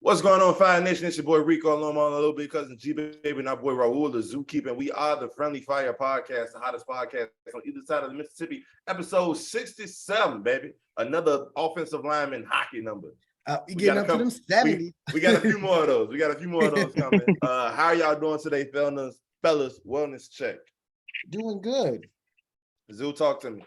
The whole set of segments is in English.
What's going on, Fiya Nation? It's your boy Rico, along my little big cousin G Baby, and our boy Raul, the zookeeper. And we are the Friendly Fire Podcast, the hottest podcast on either side of the Mississippi. Episode 67, baby. Another offensive lineman hockey number. We getting up to them 70. We got a few more of those. We got a few more of those coming. How are y'all doing today, fellas? Wellness check. Doing good. Zoo, talk to me.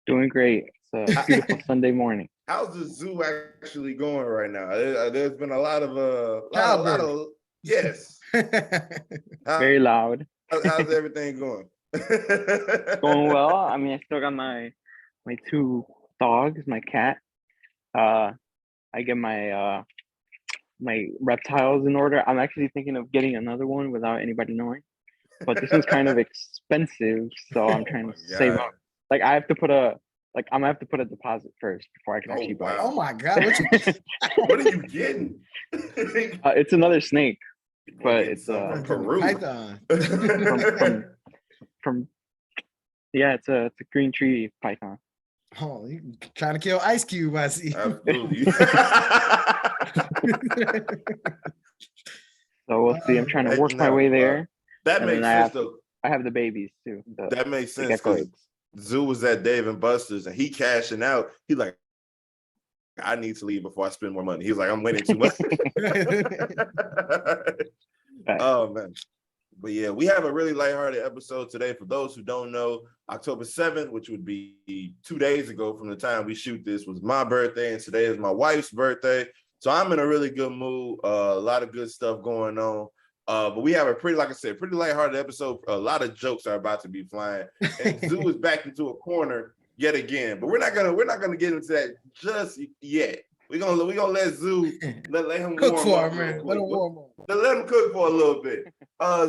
Doing great. It's a beautiful Sunday morning. How's the zoo actually going right now? There's been a lot of yes. Very loud. How's everything going? Going well. I mean, I still got my two dogs, my cat. I get my my reptiles in order. I'm actually thinking of getting another one without anybody knowing. But this one's kind of expensive, so I'm trying to save up. Like I'm gonna have to put a deposit first before I can actually buy it. Oh my God. What are you getting? It's another snake, but it's from Peru. Python. from it's a green tree python. Oh, you trying to kill Ice Cube, I see. Absolutely. So we'll see. I'm trying to work my way there. That makes sense, though. I have the babies too. That makes sense. Zoo was at Dave and Buster's and he cashing out. He like, I need to leave before I spend more money. He's like, I'm winning too much. Oh man. But yeah, we have a really lighthearted episode today. For those who don't know, October 7th, which would be 2 days ago from the time we shoot this, was my birthday, and today is my wife's birthday. So I'm in a really good mood. A lot of good stuff going on. But we have a pretty lighthearted episode. A lot of jokes are about to be flying. And Zoo is back into a corner yet again. But we're not gonna get into that just yet. We're gonna let Zoo let him cook for him, man. Let him warm up. Let him cook for a little bit.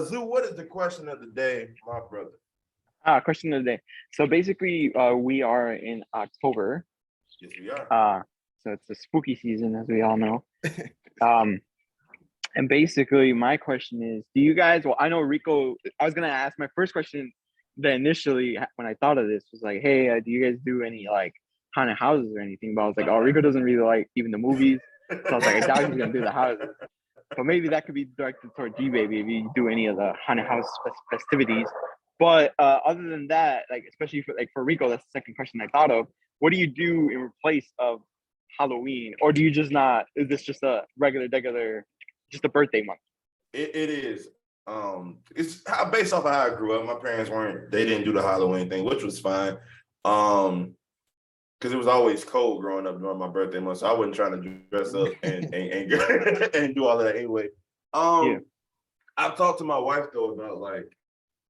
Zoo, what is the question of the day, my brother? Question of the day. So basically, we are in October. Yes, we are. So it's the spooky season, as we all know. And basically, my question is, do you guys, well, I know Rico, I was going to ask my first question that initially, when I thought of this, was like, hey, do you guys do any, like, haunted houses or anything? But I was like, oh, Rico doesn't really like even the movies. So I was like, I doubt he's going to do the houses. So maybe that could be directed toward G-Baby if you do any of the haunted house festivities. But other than that, like, especially for Rico, that's the second question I thought of. What do you do in place of Halloween? Or do you just not, is this just a regular, just a birthday month? It is. It's based off of how I grew up. My parents they didn't do the Halloween thing, which was fine. Because it was always cold growing up during my birthday month, so I wasn't trying to dress up and and do all of that anyway. I've talked to my wife though about like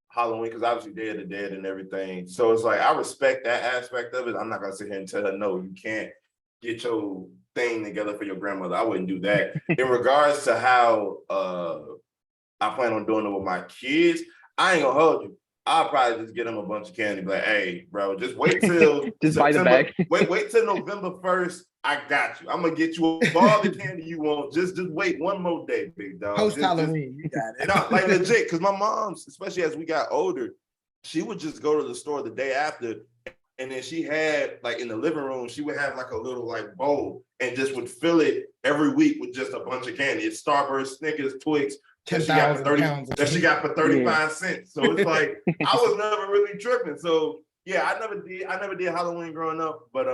Halloween, because obviously Day of the Dead and everything. So it's like I respect that aspect of it. I'm not gonna sit here and tell her no, you can't get your thing together for your grandmother. I wouldn't do that. In regards to how I plan on doing it with my kids, I ain't gonna hold you. I'll probably just get them a bunch of candy, be like, hey, bro, just wait till just buy the bag. wait till November 1st. I got you. I'm gonna get you all the candy you want. Just wait one more day, big dog. Post Halloween, you got it. No, like legit, because my mom's, especially as we got older, she would just go to the store the day after. And then she had, like, in the living room, she would have like a little like bowl and just would fill it every week with just a bunch of candy. It's Starburst, Snickers, Twix that she got for 35 cents. So it's like I was never really tripping. So yeah, I never did Halloween growing up, but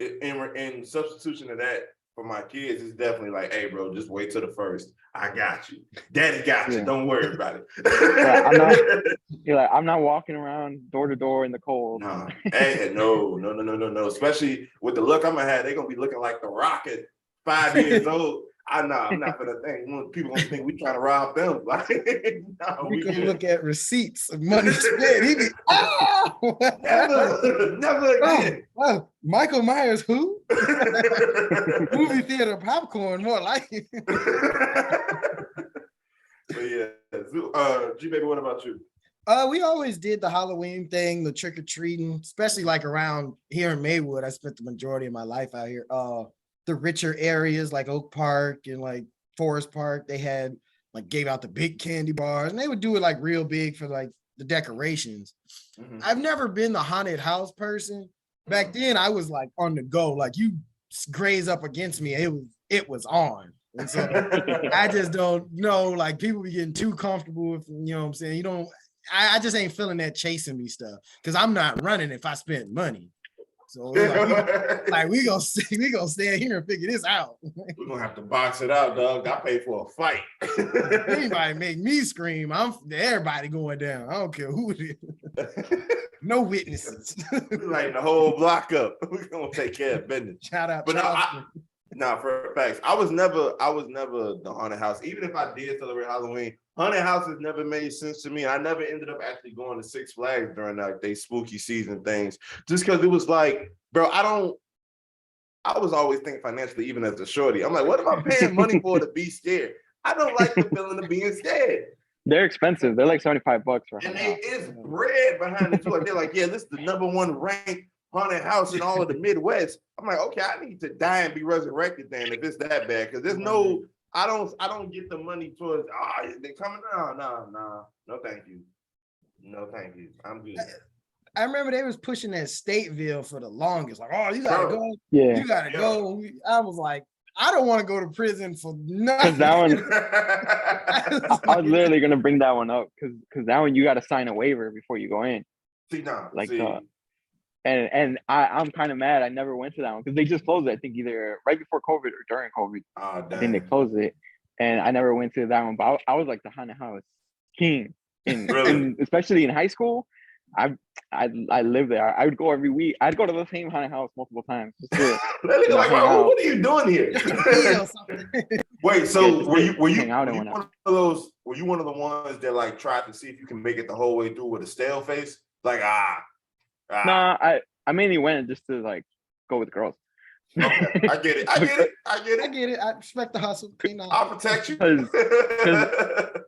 in substitution of that for my kids, it's definitely like, hey bro, just wait till the 1st. I got you. Daddy got you. Don't worry about it. I'm not walking around door to door in the cold. No. Hey, no. Especially with the look I'm gonna have, they're gonna be looking like the Rock at 5 years old. I'm not gonna think. People gonna think we trying to rob them. Like, no, we can look at receipts of money spent. He be, never again. Oh, Michael Myers, who? Movie theater popcorn, more like it. So yeah, G-Baby, what about you? We always did the Halloween thing, the trick-or-treating, especially like around here in Maywood. I spent the majority of my life out here. The richer areas like Oak Park and like Forest Park, they had like gave out the big candy bars, and they would do it like real big for like the decorations. Mm-hmm. I've never been the haunted house person. Back then I was like on the go, like you graze up against me, it was on. And so I just don't know. Like people be getting too comfortable with, you know what I'm saying? You don't. I just ain't feeling that chasing me stuff because I'm not running if I spend money. So we gonna stand here and figure this out. We're gonna have to box it out, dog. I paid for a fight. Anybody make me scream, everybody going down. I don't care who it is. No witnesses. We lighting the whole block up. We're gonna take care of business. Shout out. But for facts, I was never the haunted house. Even if I did celebrate Halloween, haunted houses never made sense to me. I never ended up actually going to Six Flags during like they spooky season things, just because it was like, bro, I was always thinking financially, even as a shorty. I'm like, what am I paying money for to be scared? I don't like the feeling of being scared. They're expensive. They're like $75 for. And it's bread behind it too. Like they're like, yeah, this is the #1 ranked haunted house in all of the Midwest. I'm like, okay, I need to die and be resurrected then if it's that bad. Because there's no, I don't get the money towards, they're coming down. No, thank you. No, thank you. I'm good. I remember they was pushing that Stateville for the longest. Like, you gotta go. Yeah. You gotta go. I was like, I don't want to go to prison for nothing. That one, I was literally gonna bring that one up because that one you got to sign a waiver before you go in. And I'm kind of mad I never went to that one because they just closed it. I think either right before COVID or during COVID. I think they closed it, and I never went to that one. But I was like the haunted house king, and especially in high school. I lived there. I would go every week. I'd go to the same haunted house multiple times. Like, what are you doing here? Wait, so were you one of those? Were you one of the ones that like tried to see if you can make it the whole way through with a stale face? Like No, I mainly went just to like go with girls. Okay, I get it. I respect the hustle. I'll protect you. That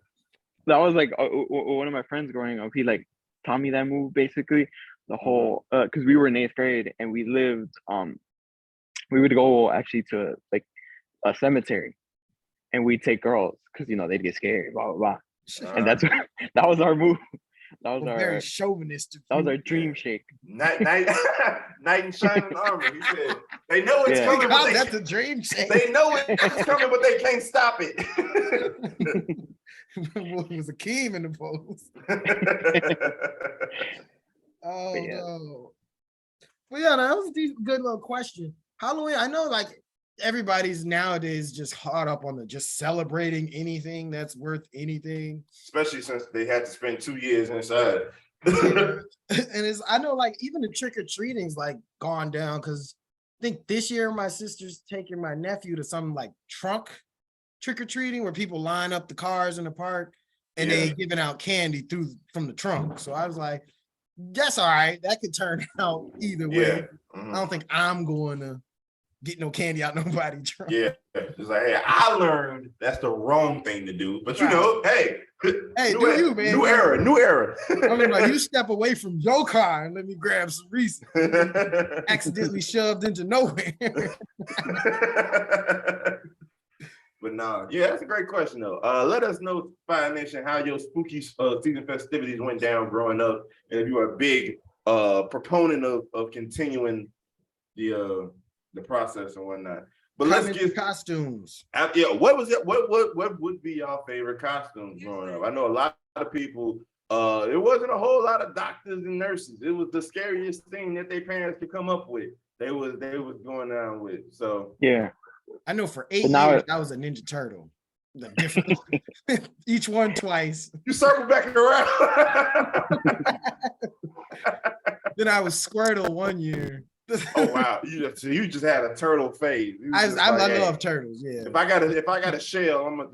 was like one of my friends growing up. He like taught me that move basically. The whole because we were in 8th grade and we lived we would go actually to like a cemetery and we'd take girls because they'd get scared, blah blah blah. And that was our move. That was very chauvinistic. That was our dream shake. Knight in shining armor. He said, "They know it's coming." That's a dream shake. They know it's coming, but they can't stop it. It was a Keem in the post. No. But yeah, that was a good little question. Halloween, I know like everybody's nowadays just hard up on just celebrating anything that's worth anything. Especially since they had to spend 2 years inside. And I know like even the trick-or-treating's like gone down because I think this year my sister's taking my nephew to some like trunk trick-or-treating where people line up the cars in the park and they giving out candy from the trunk. So I was like, that's all right. That could turn out either way. Yeah. Mm-hmm. I don't think I'm going to get no candy out nobody's trunk. Yeah. It's like, hey, I learned that's the wrong thing to do. But hey, do man. New era. I mean, like, you step away from your car and let me grab some Reese's. Accidentally shoved into nowhere. But that's a great question though. Let us know, Fiya Nation, how your spooky season festivities went down growing up, and if you are a big proponent of continuing the process and whatnot. But let's get costumes. What was it? What would be your favorite costumes growing up? I know a lot of people. It wasn't a whole lot of doctors and nurses. It was the scariest thing that their parents could come up with. They was going down with. So yeah. I know for 8 years I was a Ninja Turtle. The different each one twice. You circle back around. Then I was Squirtle 1 year. Oh wow! You just had a turtle phase. I love turtles. Yeah. If I got a shell, I'm gonna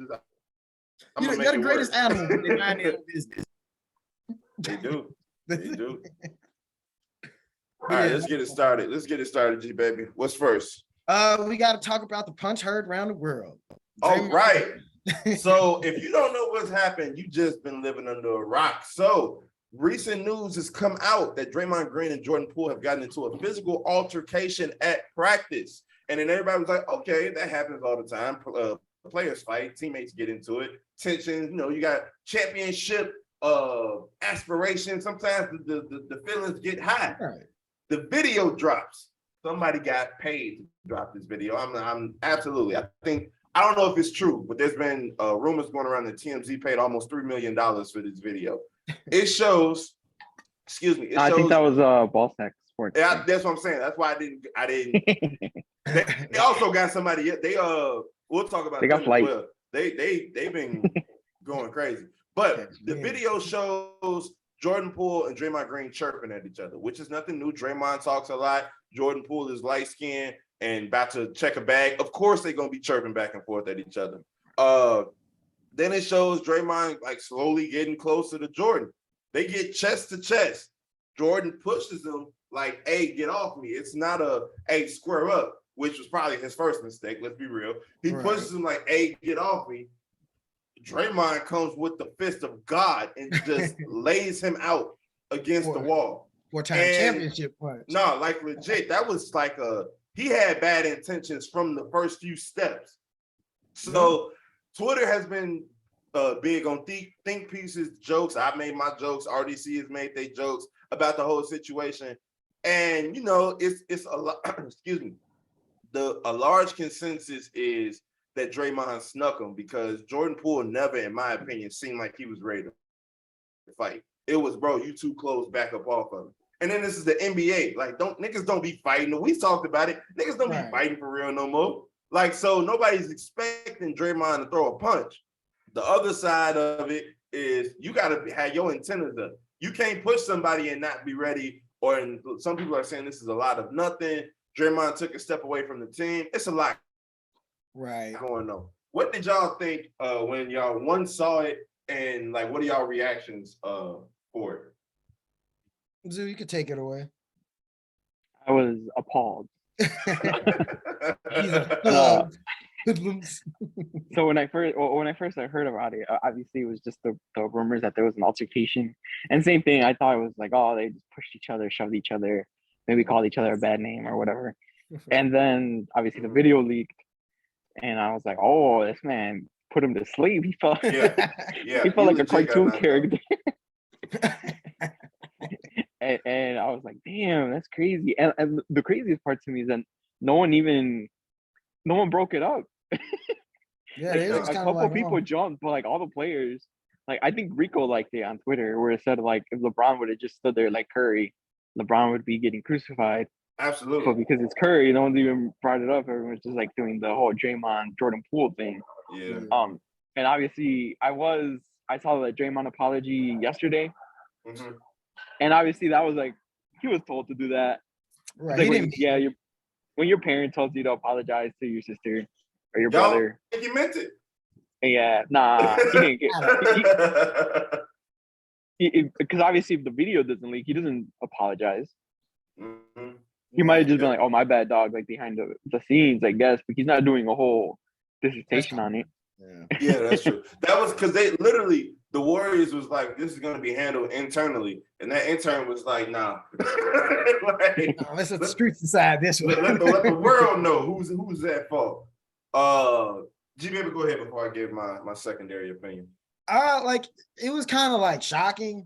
you're the greatest animal. But they mind their own business. They do. All right, let's get it started. G baby. What's first? We got to talk about the punch heard around the world. All right. So if you don't know what's happened, you just been living under a rock. So recent news has come out that Draymond Green and Jordan Poole have gotten into a physical altercation at practice. And then everybody was like, okay, that happens all the time. Players fight, teammates get into it, tension, you got championship aspirations. Sometimes the feelings get high. Right. The video drops. Somebody got paid to drop this video. I'm absolutely. I think I don't know if it's true, but there's been rumors going around that TMZ paid almost $3 million for this video. It shows, excuse me. I think that was Ball Sack Sports. Yeah, that's what I'm saying. That's why I didn't. They also got somebody. We'll talk about. They got flight. Well. They've been going crazy. But the video shows Jordan Poole and Draymond Green chirping at each other, which is nothing new. Draymond talks a lot. Jordan Poole is light skinned and about to check a bag. Of course, they're gonna be chirping back and forth at each other. Then it shows Draymond like slowly getting closer to Jordan. They get chest to chest. Jordan pushes him like, "Hey, get off me." It's not a "Hey, square up," which was probably his first mistake. Let's be real. He pushes him like, "Hey, get off me." Draymond comes with the fist of God and just lays him out against the wall. Four-time championship punch. No, like legit. That was like he had bad intentions from the first few steps. So Twitter has been big on think pieces, jokes. I made my jokes. RDC has made their jokes about the whole situation. And, it's a lot, excuse me. A large consensus is that Draymond snuck him because Jordan Poole never, in my opinion, seemed like he was ready to fight. It was, bro, you too close, back up off of him. And then this is the NBA. Like, niggas don't be fighting. We talked about it. Niggas don't be fighting for real no more. Like, so nobody's expecting Draymond to throw a punch. The other side of it is you got to have your antennas up. You can't push somebody and not be ready. Or some people are saying this is a lot of nothing. Draymond took a step away from the team. It's a lot going on. What did y'all think when y'all saw it, and like what are y'all reactions for it? Zoo, you could take it away. I was appalled. So when I first heard about it, obviously it was just the rumors that there was an altercation, and same thing. I thought it was like, oh, they just pushed each other, shoved each other, maybe called each other a bad name or whatever. And then obviously the video leaked, and I was like, oh, this man put him to sleep. He felt he felt like a cartoon character. and I was like, damn, that's crazy. And the craziest part to me is that no one broke it up. Yeah, like, a couple people jumped, but like all the players, like I think Rico liked it on Twitter where it said like if LeBron would have just stood there like Curry, LeBron would be getting crucified. Absolutely. But because it's Curry, no one's even brought it up. Everyone's just like doing the whole Draymond Jordan Poole thing. Yeah. And obviously I saw the Draymond apology yesterday. Mm-hmm. And obviously that was like he was told to do that. Right. Like, when your parent tells you to apologize to your sister or your brother. I think you meant it. Yeah, nah. He didn't get because obviously if the video doesn't leak, he doesn't apologize. Mm-hmm. He might have just been like, oh, my bad, dog, like behind the scenes, I guess, but he's not doing a whole dissertation on it. Yeah, that's true. That was because the Warriors was like, this is going to be handled internally. And that intern was like, nah. Like, no, let's let the streets decide this one. let the world know who's at fault. G, baby, go ahead before I give my secondary opinion. Like, it was kind of like shocking.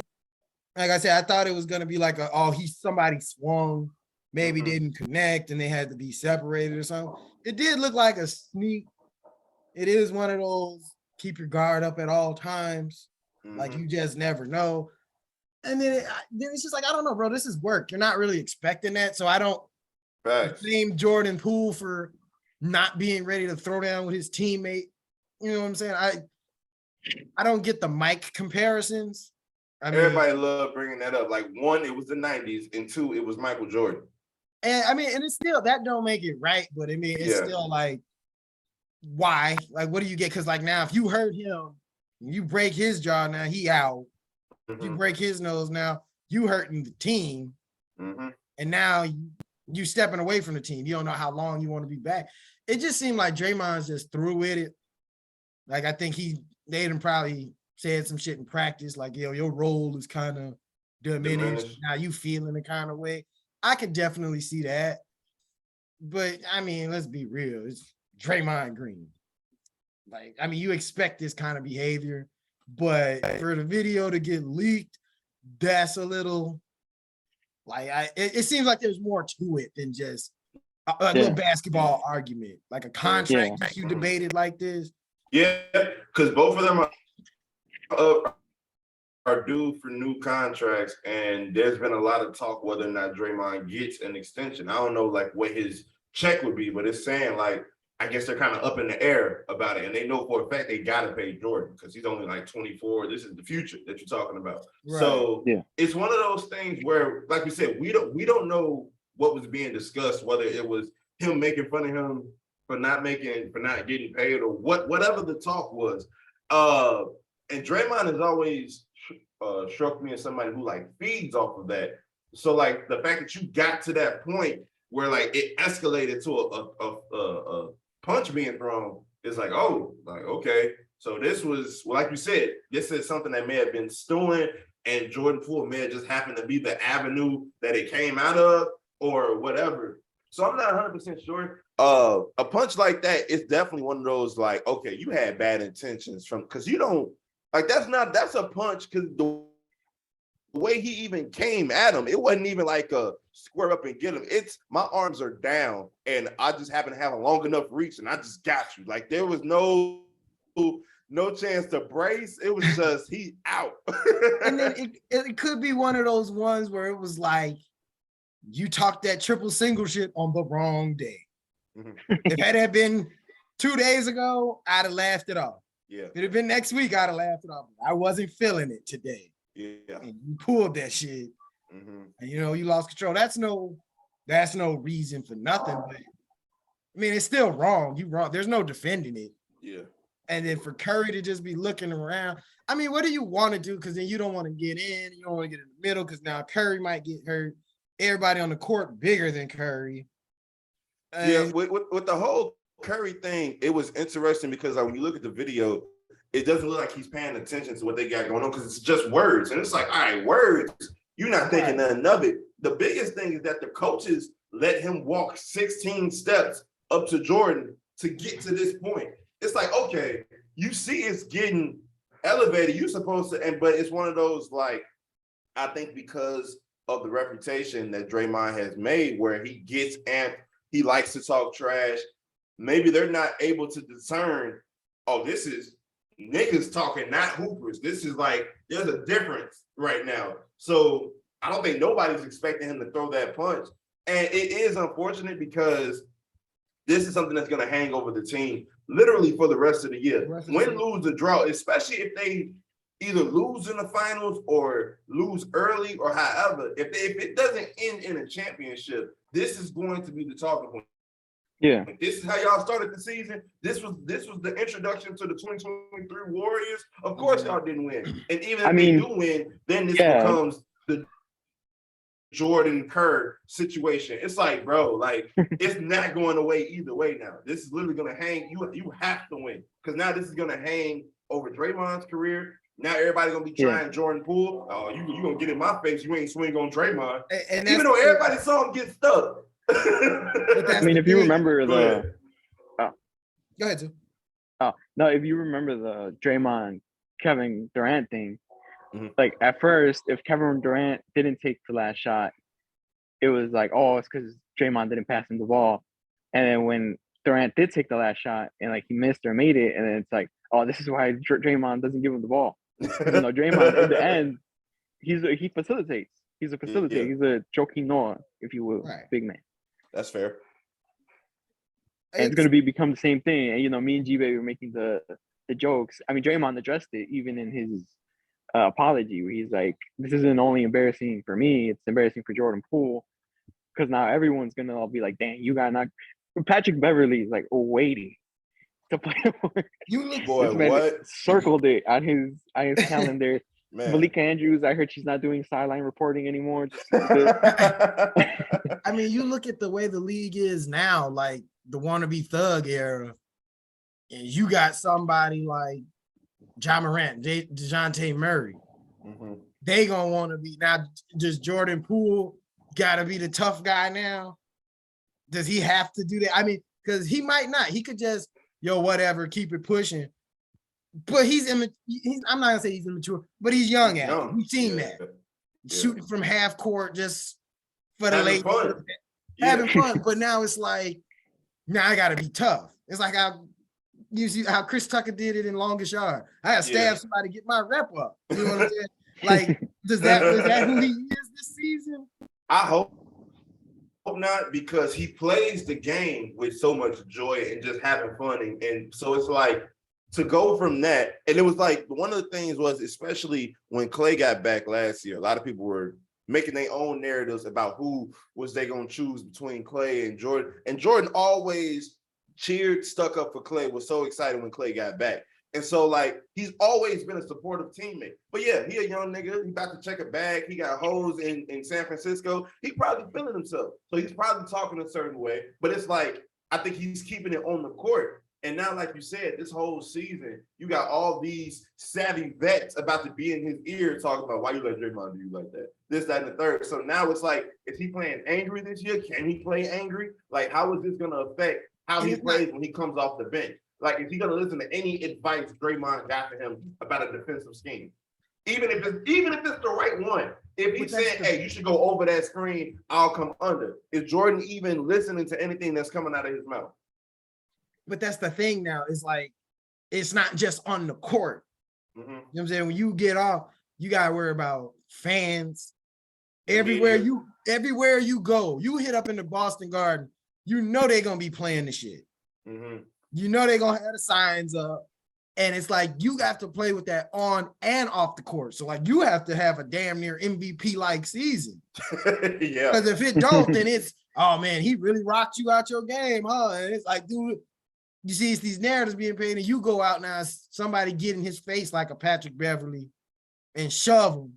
Like I said, I thought it was going to be like somebody swung, maybe didn't connect, and they had to be separated or something. It did look like a sneak. It is one of those keep your guard up at all times. Like you just never know. And then it's just like, I don't know, bro, this is work. You're not really expecting that. So I don't blame Jordan Poole for not being ready to throw down with his teammate. You know what I'm saying? I don't get the mic comparisons. Everybody loved bringing that up. Like, one, it was the 90s, and two, it was Michael Jordan. And and it's still, that don't make it right, but it's still like, why? Like, what do you get? Because like now, if you hurt him, you break his jaw, now he out. If you break his nose, now you hurting the team. And now you stepping away from the team. You don't know how long you want to be back. It just seemed like Draymond's just through with it. Like, I think they done probably said some shit in practice, like, yo, your role is kind of diminished. Now you feeling the kind of way. I could definitely see that. But let's be real. It's Draymond Green. Like, you expect this kind of behavior, but for the video to get leaked, that's a little like it seems like there's more to it than just a little basketball argument, like a contract issue debated like this. Yeah, because both of them are due for new contracts, and there's been a lot of talk whether or not Draymond gets an extension. I don't know like what his check would be, but it's saying like I guess they're kind of up in the air about it, and they know for a fact they gotta pay Jordan because he's only like 24. This is the future that you're talking about. Right. So it's one of those things where, like we said, we don't know what was being discussed, whether it was him making fun of him for not getting paid or whatever the talk was. And Draymond has always struck me as somebody who like feeds off of that. So like the fact that you got to that point where like it escalated to a punch being thrown is like, oh, like, okay. So this was, well, like you said, this is something that may have been stewing, and Jordan Poole may have just happened to be the avenue that it came out of or whatever. So I'm not 100% sure. A punch like that is definitely one of those like, okay, you had bad intentions because you don't, like, that's a punch because the way he even came at him, it wasn't even like a square up and get him. It's my arms are down and I just happen to have a long enough reach and I just got you. Like there was no chance to brace. It was just he out. And then it could be one of those ones where it was like you talked that triple single shit on the wrong day. Mm-hmm. If it had been 2 days ago, I'd have laughed it off. Yeah. If it had been next week, I'd have laughed it off. I wasn't feeling it today. Yeah. And you pulled that shit. Mm-hmm. And you lost control. That's no reason for nothing. But I mean, it's still wrong. You wrong. There's no defending it. Yeah. And then for Curry to just be looking around, I mean, what do you want to do? Because then you don't want to get in. You don't want to get in the middle because now Curry might get hurt. Everybody on the court bigger than Curry. Yeah, with the whole Curry thing, it was interesting because like, when you look at the video, it doesn't look like he's paying attention to what they got going on because it's just words. And it's like, all right, words, you're not thinking nothing of it. The biggest thing is that the coaches let him walk 16 steps up to Jordan to get to this point. It's like, okay, you see it's getting elevated. You're supposed to, but it's one of those, like, I think because of the reputation that Draymond has made where he gets amped, he likes to talk trash. Maybe they're not able to discern, oh, this is niggas talking, not hoopers. This is like, there's a difference right now. So I don't think nobody's expecting him to throw that punch. And it is unfortunate because this is something that's going to hang over the team literally for the rest of the year. Win, lose, or draw, especially if they either lose in the finals or lose early or however, if it doesn't end in a championship, this is going to be the talking point. Yeah. This is how y'all started the season. This was the introduction to the 2023 Warriors. Of course y'all didn't win. And even if they do win, then this becomes the Jordan Kerr situation. It's like, bro, like it's not going away either way now. This is literally gonna hang. You have to win. Because now this is gonna hang over Draymond's career. Now everybody's gonna be trying Jordan Poole. Oh, you gonna get in my face, you ain't swing on Draymond. And even though everybody saw him get stuck. I mean, if you remember Go ahead, Tim. No, if you remember the Draymond Kevin Durant thing, like at first, if Kevin Durant didn't take the last shot, it was like, oh, it's because Draymond didn't pass him the ball. And then when Durant did take the last shot and like he missed or made it, and then it's like, oh, this is why Draymond doesn't give him the ball. Draymond in the end, he facilitates. He's a facilitator. Yeah. He's a Joakim Noah, if you will, big man. That's fair. And it's going to become the same thing. And, me and G-Baby were making the jokes. I mean, Draymond addressed it even in his apology where he's like, this isn't only embarrassing for me, it's embarrassing for Jordan Poole. Because now everyone's going to all be like, dang, you got knocked. Patrick Beverly is like waiting to play for you look boy, what? Circled it on his calendar. Malika Andrews, I heard she's not doing sideline reporting anymore. I mean, you look at the way the league is now, like the wannabe thug era, and you got somebody like Ja Morant, DeJounte Murray. Mm-hmm. They gonna want to be now. Does Jordan Poole gotta be the tough guy now? Does he have to do that? I mean, because he might not. He could just whatever, keep it pushing. But I'm not gonna say he's immature, but he's young at it. We've seen that. Shooting from half court just for the late. having fun. But now it's like, now I gotta be tough. It's like you see how Chris Tucker did it in Longest Yard. I gotta stab somebody to get my rep up. You know what I'm saying? Like, is that who he is this season? I hope not, because he plays the game with so much joy and just having fun. And so it's like, to go from that, and it was like, one of the things was, especially when Clay got back last year, a lot of people were making their own narratives about who was they going to choose between Clay and Jordan. And Jordan always cheered, stuck up for Clay, was so excited when Clay got back. And so, like, he's always been a supportive teammate. But yeah, he a young nigga. He about to check a bag. He got hoes in San Francisco. He probably feeling himself. So he's probably talking a certain way. But it's like, I think he's keeping it on the court. And now, like you said, this whole season, you got all these savvy vets about to be in his ear talking about, why you let Draymond do you like that? This, that, and the third. So now it's like, is he playing angry this year? Can he play angry? Like, how is this going to affect how he plays when he comes off the bench? Like, is he going to listen to any advice Draymond got to him about a defensive scheme? Even if it's the right one. If he's saying, hey, you should go over that screen, I'll come under. Is Jordan even listening to anything that's coming out of his mouth? But that's the thing now. It's like, it's not just on the court. You know what I'm saying? When you get off, you gotta worry about fans. Everywhere you go, you hit up in the Boston Garden, you know they're gonna be playing the shit. You know they're gonna have the signs up. And it's like, you have to play with that on and off the court. So like, you have to have a damn near MVP-like season. Yeah. Because if it don't, then it's, oh man, he really rocked you out your game, huh? And it's like, dude, you see, it's these narratives being painted, and you go out now, somebody get in his face like a Patrick Beverly and shove him.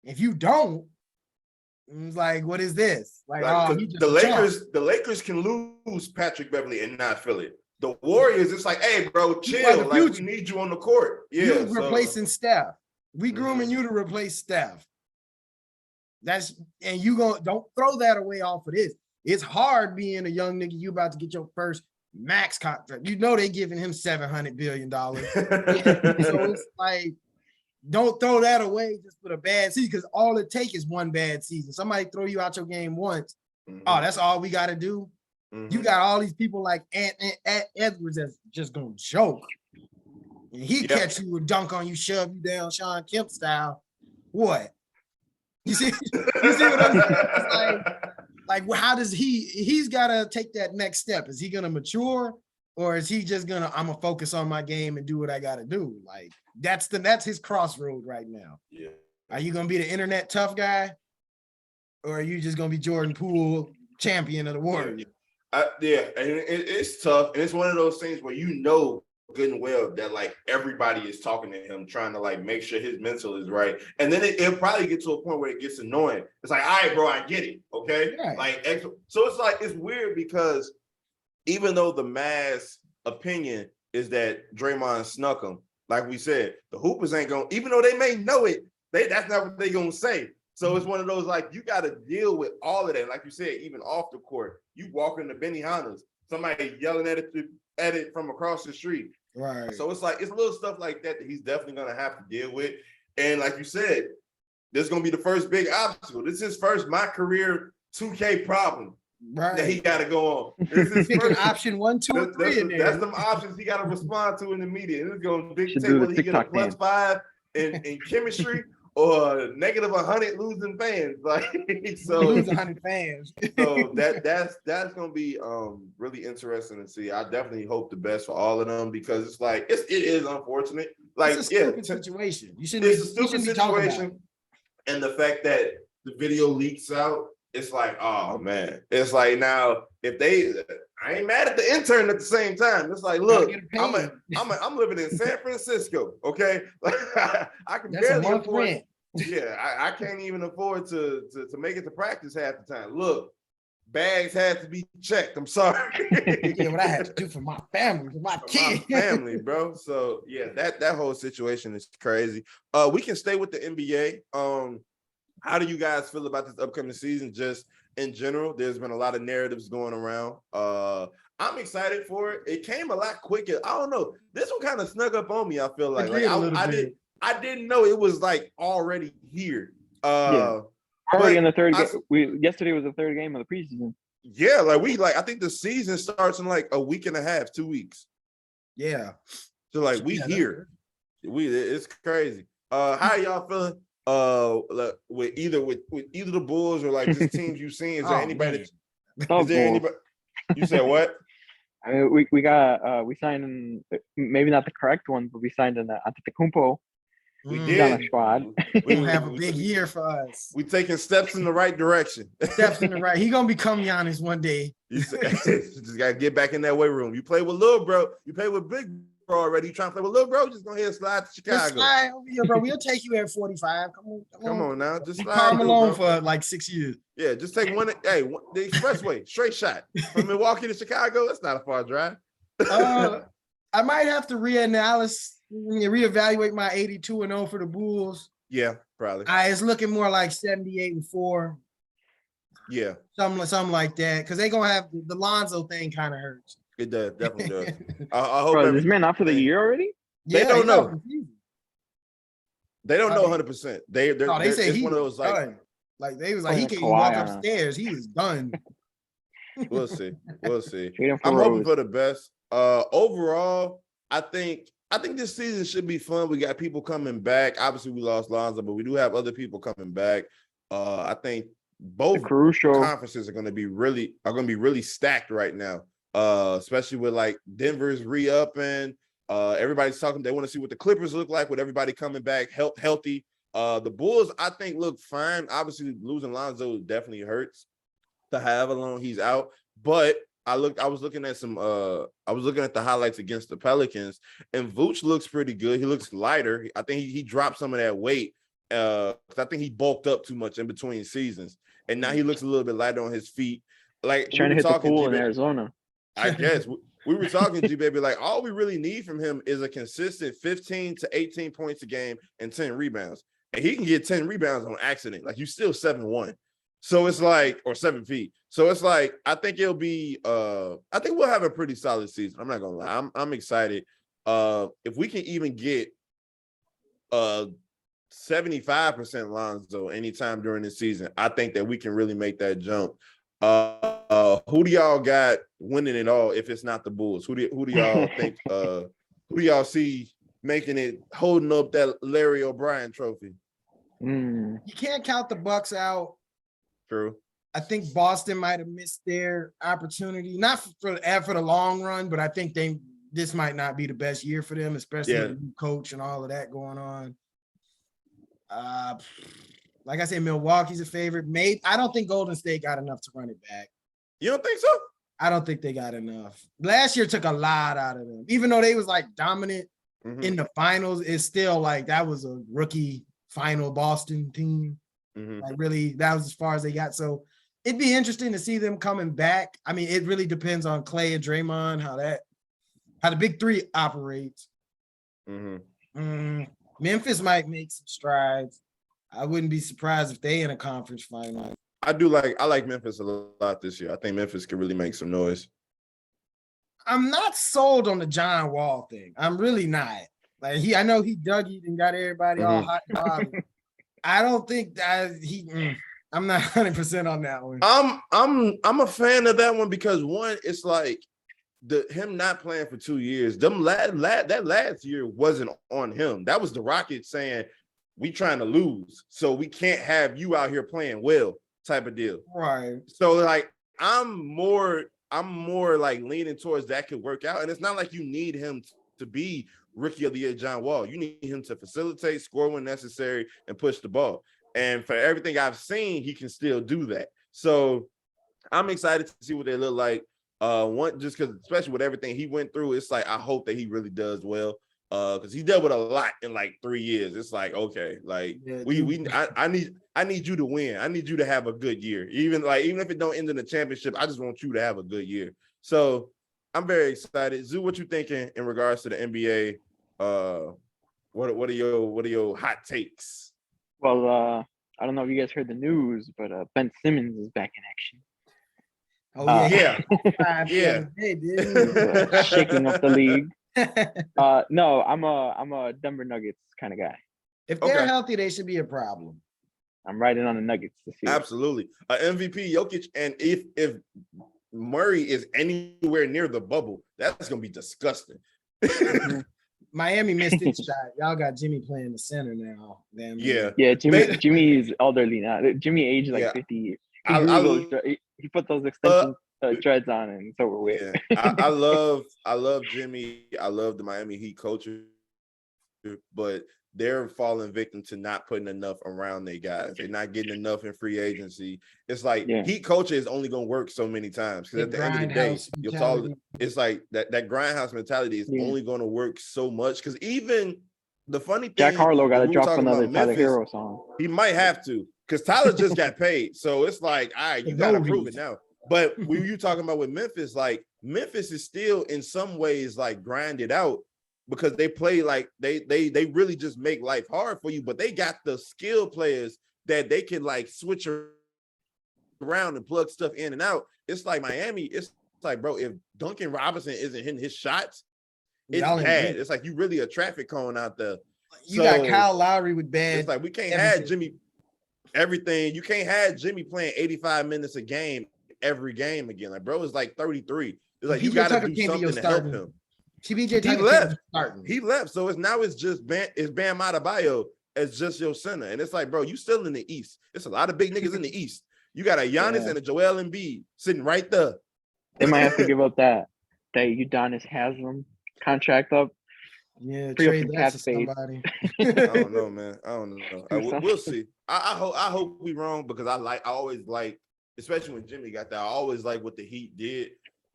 If you don't, it's like, what is this? Like, the Lakers can lose Patrick Beverly and not feel it. The Warriors, it's like, hey, bro, chill. Like, we need you on the court. Yeah, you're replacing Steph. We grooming you to replace Steph. And you don't throw that away off of this. It's hard being a young nigga. You about to get your first max contract. You know they giving him $700 billion. So it's like, don't throw that away just for a bad season, because all it takes is one bad season. Somebody throw you out your game once. Oh, that's all we got to do. You got all these people like Ant Edwards that's just gonna joke. And he catch you, dunk on you, shove you down, Sean Kemp style. What? You see what I'm saying? It's like, well, how does he's gotta take that next step? Is he gonna mature, or is he just gonna, I'm gonna focus on my game and do what I gotta do? Like, that's his crossroad right now. Yeah. Are you gonna be the internet tough guy, or are you just gonna be Jordan Poole, champion of the Warriors? And it's tough, and it's one of those things where you know good and well that like everybody is talking to him, trying to like make sure his mental is right, and then it'll probably get to a point where it gets annoying. It's like, all right, bro, I get it, okay? Right. Like, so it's like, it's weird because even though the mass opinion is that Draymond snuck him, like we said, the Hoopers ain't gonna, even though they may know it, that's not what they gonna say. So it's one of those, like, you got to deal with all of that. Like you said, even off the court, you walk into Benihana's, somebody yelling at it from across the street. Right. So it's like, it's little stuff like that he's definitely going to have to deal with. And like you said, this is going to be the first big obstacle. This is his first my career 2K problem that he got to go on. This is first option 1, 2, or 3 That's some options he got to respond to in the media. And it's going to dictate whether he get a +5 in chemistry or negative 100 losing fans. Like, so lose 100 fans. So that's gonna be really interesting to see. I definitely hope the best for all of them, because it's like it is unfortunate. Like, it's a stupid situation. It's a stupid situation, and the fact that the video leaks out, it's like, oh man, it's like, now if I ain't mad at the intern at the same time. It's like, look, I'm living in San Francisco, okay? Like, I can barely afford rent. Yeah, I can't even afford to make it to practice half the time. Look, bags had to be checked. I'm sorry. Yeah, what I had to do for my family, for my kids. My family, bro. So yeah, that whole situation is crazy. We can stay with the NBA. How do you guys feel about this upcoming season? Just in general, there's been a lot of narratives going around. I'm excited for it. It came a lot quicker. I don't know. This one kind of snuck up on me, I feel like. I didn't know it was like already here. Already But in the third game. Yesterday was the third game of the preseason. yeah, I think the season starts in like a week and a half, 2 weeks. Yeah. So like we here. It's crazy. How y'all feeling? Like, with either the Bulls or like just teams you've seen? Is there anybody? Is there anybody? You said what? I mean, we signed maybe not the correct one, but we signed an Antetokounmpo. We He's on did. the squad. We gonna have a big year for us. We taking steps in the right direction. Steps in the right. He gonna become Giannis one day. You just gotta get back in that weight room. You play with little bro. You play with big bro already. You trying to play with little bro? Just go ahead and slide to Chicago. Just slide over here, bro. We'll take you at 45. Come on now. Just slide. Carl Malone for like 6 years. Yeah, just take one. Hey, the expressway, straight shot from Milwaukee to Chicago. That's not a far drive. I might have to reevaluate my 82-0 for the Bulls. Yeah, probably. It's looking more like 78-4. Yeah, something like that, because they're gonna have the Lonzo thing. Kind of hurts. It does, definitely does. I hope. Bro, this man out for the year already? They don't know. They don't know 100%. They say it's one of those like they was like he can't walk upstairs. He is done. We'll see. I'm hoping for the best. Overall, I think this season should be fun. We got people coming back. Obviously, we lost Lonzo, but we do have other people coming back. I think both conferences are going to be really stacked right now. Especially with like Denver's re-upping. Everybody's talking. They want to see what the Clippers look like with everybody coming back healthy. The Bulls, I think, look fine. Obviously, losing Lonzo definitely hurts. To however long he's out, but I was looking at the highlights against the Pelicans, and Vooch looks pretty good. He looks lighter. I think he dropped some of that weight. I think he bulked up too much in between seasons, and now he looks a little bit lighter on his feet. Like trying to hit the pool in Arizona. I guess we were talking, G baby. Like all we really need from him is a consistent 15 to 18 points a game and 10 rebounds, and he can get 10 rebounds on accident. Like you still 7'1". So it's like, or 7 feet. So it's like, I think it'll be, I think we'll have a pretty solid season. I'm not gonna lie. I'm excited. If we can even get 75% Lonzo anytime during the season, I think that we can really make that jump. Who do y'all got winning it all if it's not the Bulls? Who do y'all think, who do y'all see making it, holding up that Larry O'Brien trophy? You can't count the Bucks out. True. I think Boston might have missed their opportunity, not for the long run, but I think this might not be the best year for them, especially with the new coach and all of that going on. Like I said, Milwaukee's a favorite. I don't think Golden State got enough to run it back. You don't think so? I don't think they got enough. Last year took a lot out of them. Even though they was like dominant in the finals, it's still like that was a rookie final Boston team. Like really, that was as far as they got. So it'd be interesting to see them coming back. I mean, it really depends on Clay and Draymond, how the big three operates. Memphis might make some strides. I wouldn't be surprised if they in a conference final. I like Memphis a lot this year. I think Memphis could really make some noise. I'm not sold on the John Wall thing. I'm really not. Like I know he dug it and got everybody all hot and bothered. I don't think that I'm not 100% on that one. I'm a fan of that one because one, it's like him not playing for 2 years. That last year wasn't on him. That was the Rockets saying we trying to lose, so we can't have you out here playing well, type of deal. Right. So like I'm more like leaning towards that could work out, and it's not like you need him to be Rookie of the Year John Wall. You need him to facilitate, score when necessary, and push the ball. And for everything I've seen, he can still do that. So I'm excited to see what they look like. Just because, especially with everything he went through, it's like I hope that he really does well. Because he dealt with a lot in like 3 years. It's like, okay, like I need you to win. I need you to have a good year. Even if it don't end in the championship, I just want you to have a good year. So I'm very excited. Zoo, what you thinking in regards to the NBA? What are your hot takes? Well, I don't know if you guys heard the news, but Ben Simmons is back in action. Oh yeah. Shaking up the league. No, I'm a Denver Nuggets kind of guy. If they're healthy, they should be a problem. I'm riding on the Nuggets this year. Absolutely. MVP Jokic, and if Murray is anywhere near the bubble, that's gonna be disgusting. Miami missed its shot. Y'all got Jimmy playing the center now. Damn. Yeah. Yeah, Jimmy is elderly now. Jimmy aged like 50 years. He put those extension dreads on and it's over with. Yeah. I love Jimmy. I love the Miami Heat culture, but they're falling victim to not putting enough around their guys. They're not getting enough in free agency. It's like Heat culture is only going to work so many times because at the end of the day, it's like that grindhouse mentality is only going to work so much. Because even the funny thing, Jack Harlow got to drop another Tyler Hero song. He might have to because Tyler just got paid. So it's like, all right, you got to prove it now. But when you talking about with Memphis, like Memphis is still in some ways like grinded out. Because they play like they really just make life hard for you, but they got the skill players that they can like switch around and plug stuff in and out. It's like Miami. It's like, bro, if Duncan Robinson isn't hitting his shots, it's bad. It's like you really a traffic cone out there. You got Kyle Lowry with bad. It's like we can't have Jimmy everything. You can't have Jimmy playing 85 minutes a game every game again. Like, bro, it's like 33. It's like you got to do something to help him. He left. So it's just Bam Adebayo as just your center. And it's like, bro, you still in the East. It's a lot of big niggas in the East. You got a Giannis and a Joel Embiid sitting right there. They might have to give up that Udonis Haslem contract up. Yeah, trade that to somebody. I don't know, man. I don't know. We'll see. I hope we wrong because I always like, especially when Jimmy got there, I always like what the Heat did.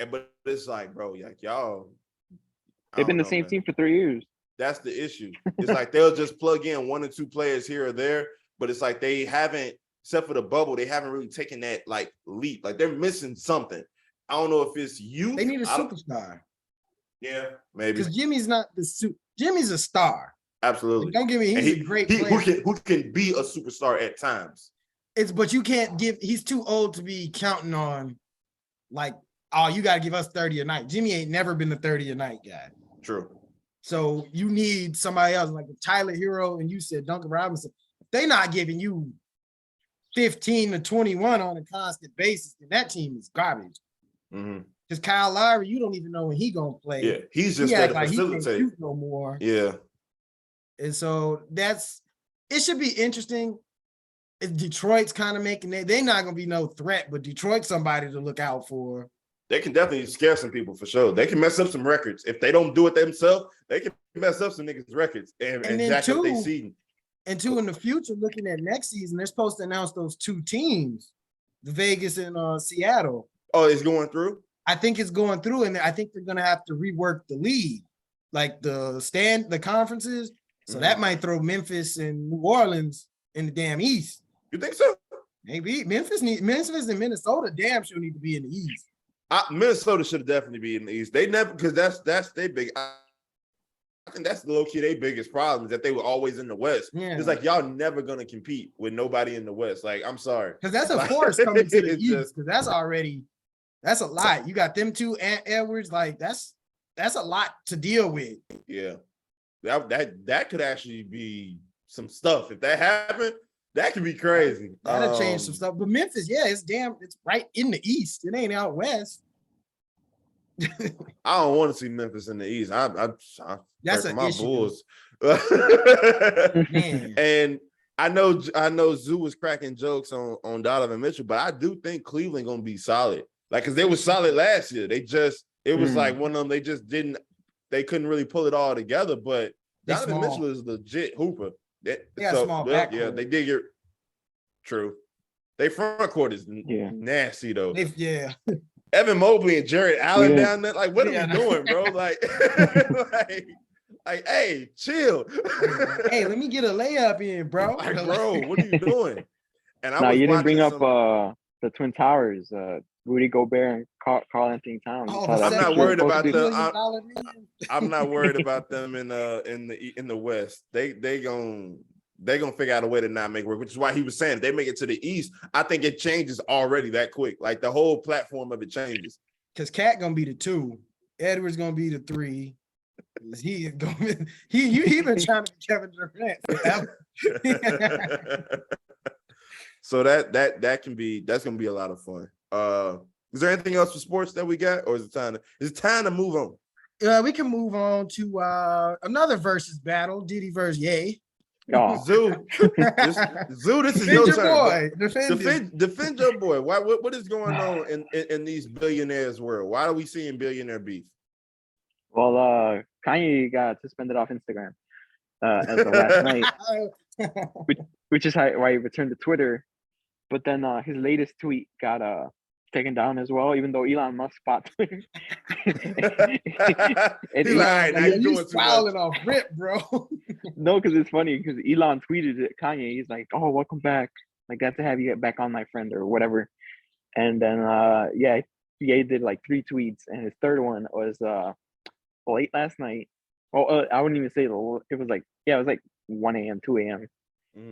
But it's like, bro, like y'all. They've been the same team for 3 years. That's the issue. It's like they'll just plug in 1 or 2 players here or there, but it's like they haven't, except for the bubble, they haven't really taken that like leap. Like they're missing something. I don't know if it's youth. They need a superstar. Yeah, maybe. Because Jimmy's not the suit. Jimmy's a star. Absolutely. Like, don't get me. He's a great player. Who can be a superstar at times. But you can't give. He's too old to be counting on. Like, oh, you got to give us 30 a night. Jimmy ain't never been the 30 a night guy. True. So you need somebody else like Tyler Hero, and you said Duncan Robinson. If they're not giving you 15 to 21 on a constant basis, then that team is garbage. Because Kyle Lowry, you don't even know when he gonna play. Yeah, he's just there to facilitate. He can't shoot no more. Yeah. And so it should be interesting. If Detroit's kind of making they're not gonna be no threat, but Detroit's somebody to look out for. They can definitely scare some people for sure. They can mess up some records. If they don't do it themselves, they can mess up some niggas' records and jack up their seeding. And two, in the future, looking at next season, they're supposed to announce those 2 teams, the Vegas and Seattle. Oh, it's going through? I think it's going through, and I think they're gonna have to rework the league, like the conferences. So that might throw Memphis and New Orleans in the damn East. You think so? Maybe Memphis and Minnesota damn sure need to be in the East. Minnesota should definitely be in the East. They never, because that's their big. I think that's low key their biggest problem is that they were always in the West. Yeah. It's like y'all never gonna compete with nobody in the West. Like, I'm sorry, because that's a force coming to the East. Because that's a lot. You got them 2 Ant Edwards. Like that's a lot to deal with. Yeah, that could actually be some stuff if that happened. That could be crazy. That'll change some stuff. But Memphis, it's right in the East. It ain't out West. I don't want to see Memphis in the East. That's my Bulls. And I know Zoo was cracking jokes on Donovan Mitchell, but I do think Cleveland gonna be solid. Like, cause they were solid last year. It was like one of them. They couldn't really pull it all together. But Donovan Mitchell is legit hooper. Small backcourt. Yeah, they did get true. They front court is nasty though. Evan Mobley and Jared Allen down there. Like, what are we doing, bro? Like, hey, chill. Hey, let me get a layup in, bro. Like, bro, what are you doing? And you didn't bring up the Twin Towers, Rudy Gobert and Karl Anthony Towns. I'm not worried about them. I'm not worried about them in the West. They gonna figure out a way to not make it work, which is why he was saying if they make it to the East, I think it changes already that quick. Like the whole platform of it changes. Because Cat gonna be the 2, Edwards gonna be the 3. He been trying to be Kevin Durant forever. So that's gonna be a lot of fun. Is there anything else for sports that we got, or is it time to move on? We can move on to another versus battle, Diddy versus Ye. Oh, Zoo, this is Defend your your turn. boy. Defend him. Defend your boy. Why? What is going on in these billionaires world? Why are we seeing billionaire beef? well, Kanye got suspended off Instagram as of last night, which is why he returned to Twitter. But then his latest tweet got taken down as well, even though Elon Musk bought Twitter. He's like, all right, now you're doing too much. off rip, bro. No, because it's funny because Elon tweeted it. Kanye, he's like, "Oh, welcome back. Like, glad to have you get back on, my friend," or whatever. And then he did like 3 tweets, and his third one was late last night. Well, I wouldn't even say it was like it was like 1 a.m., 2 a.m.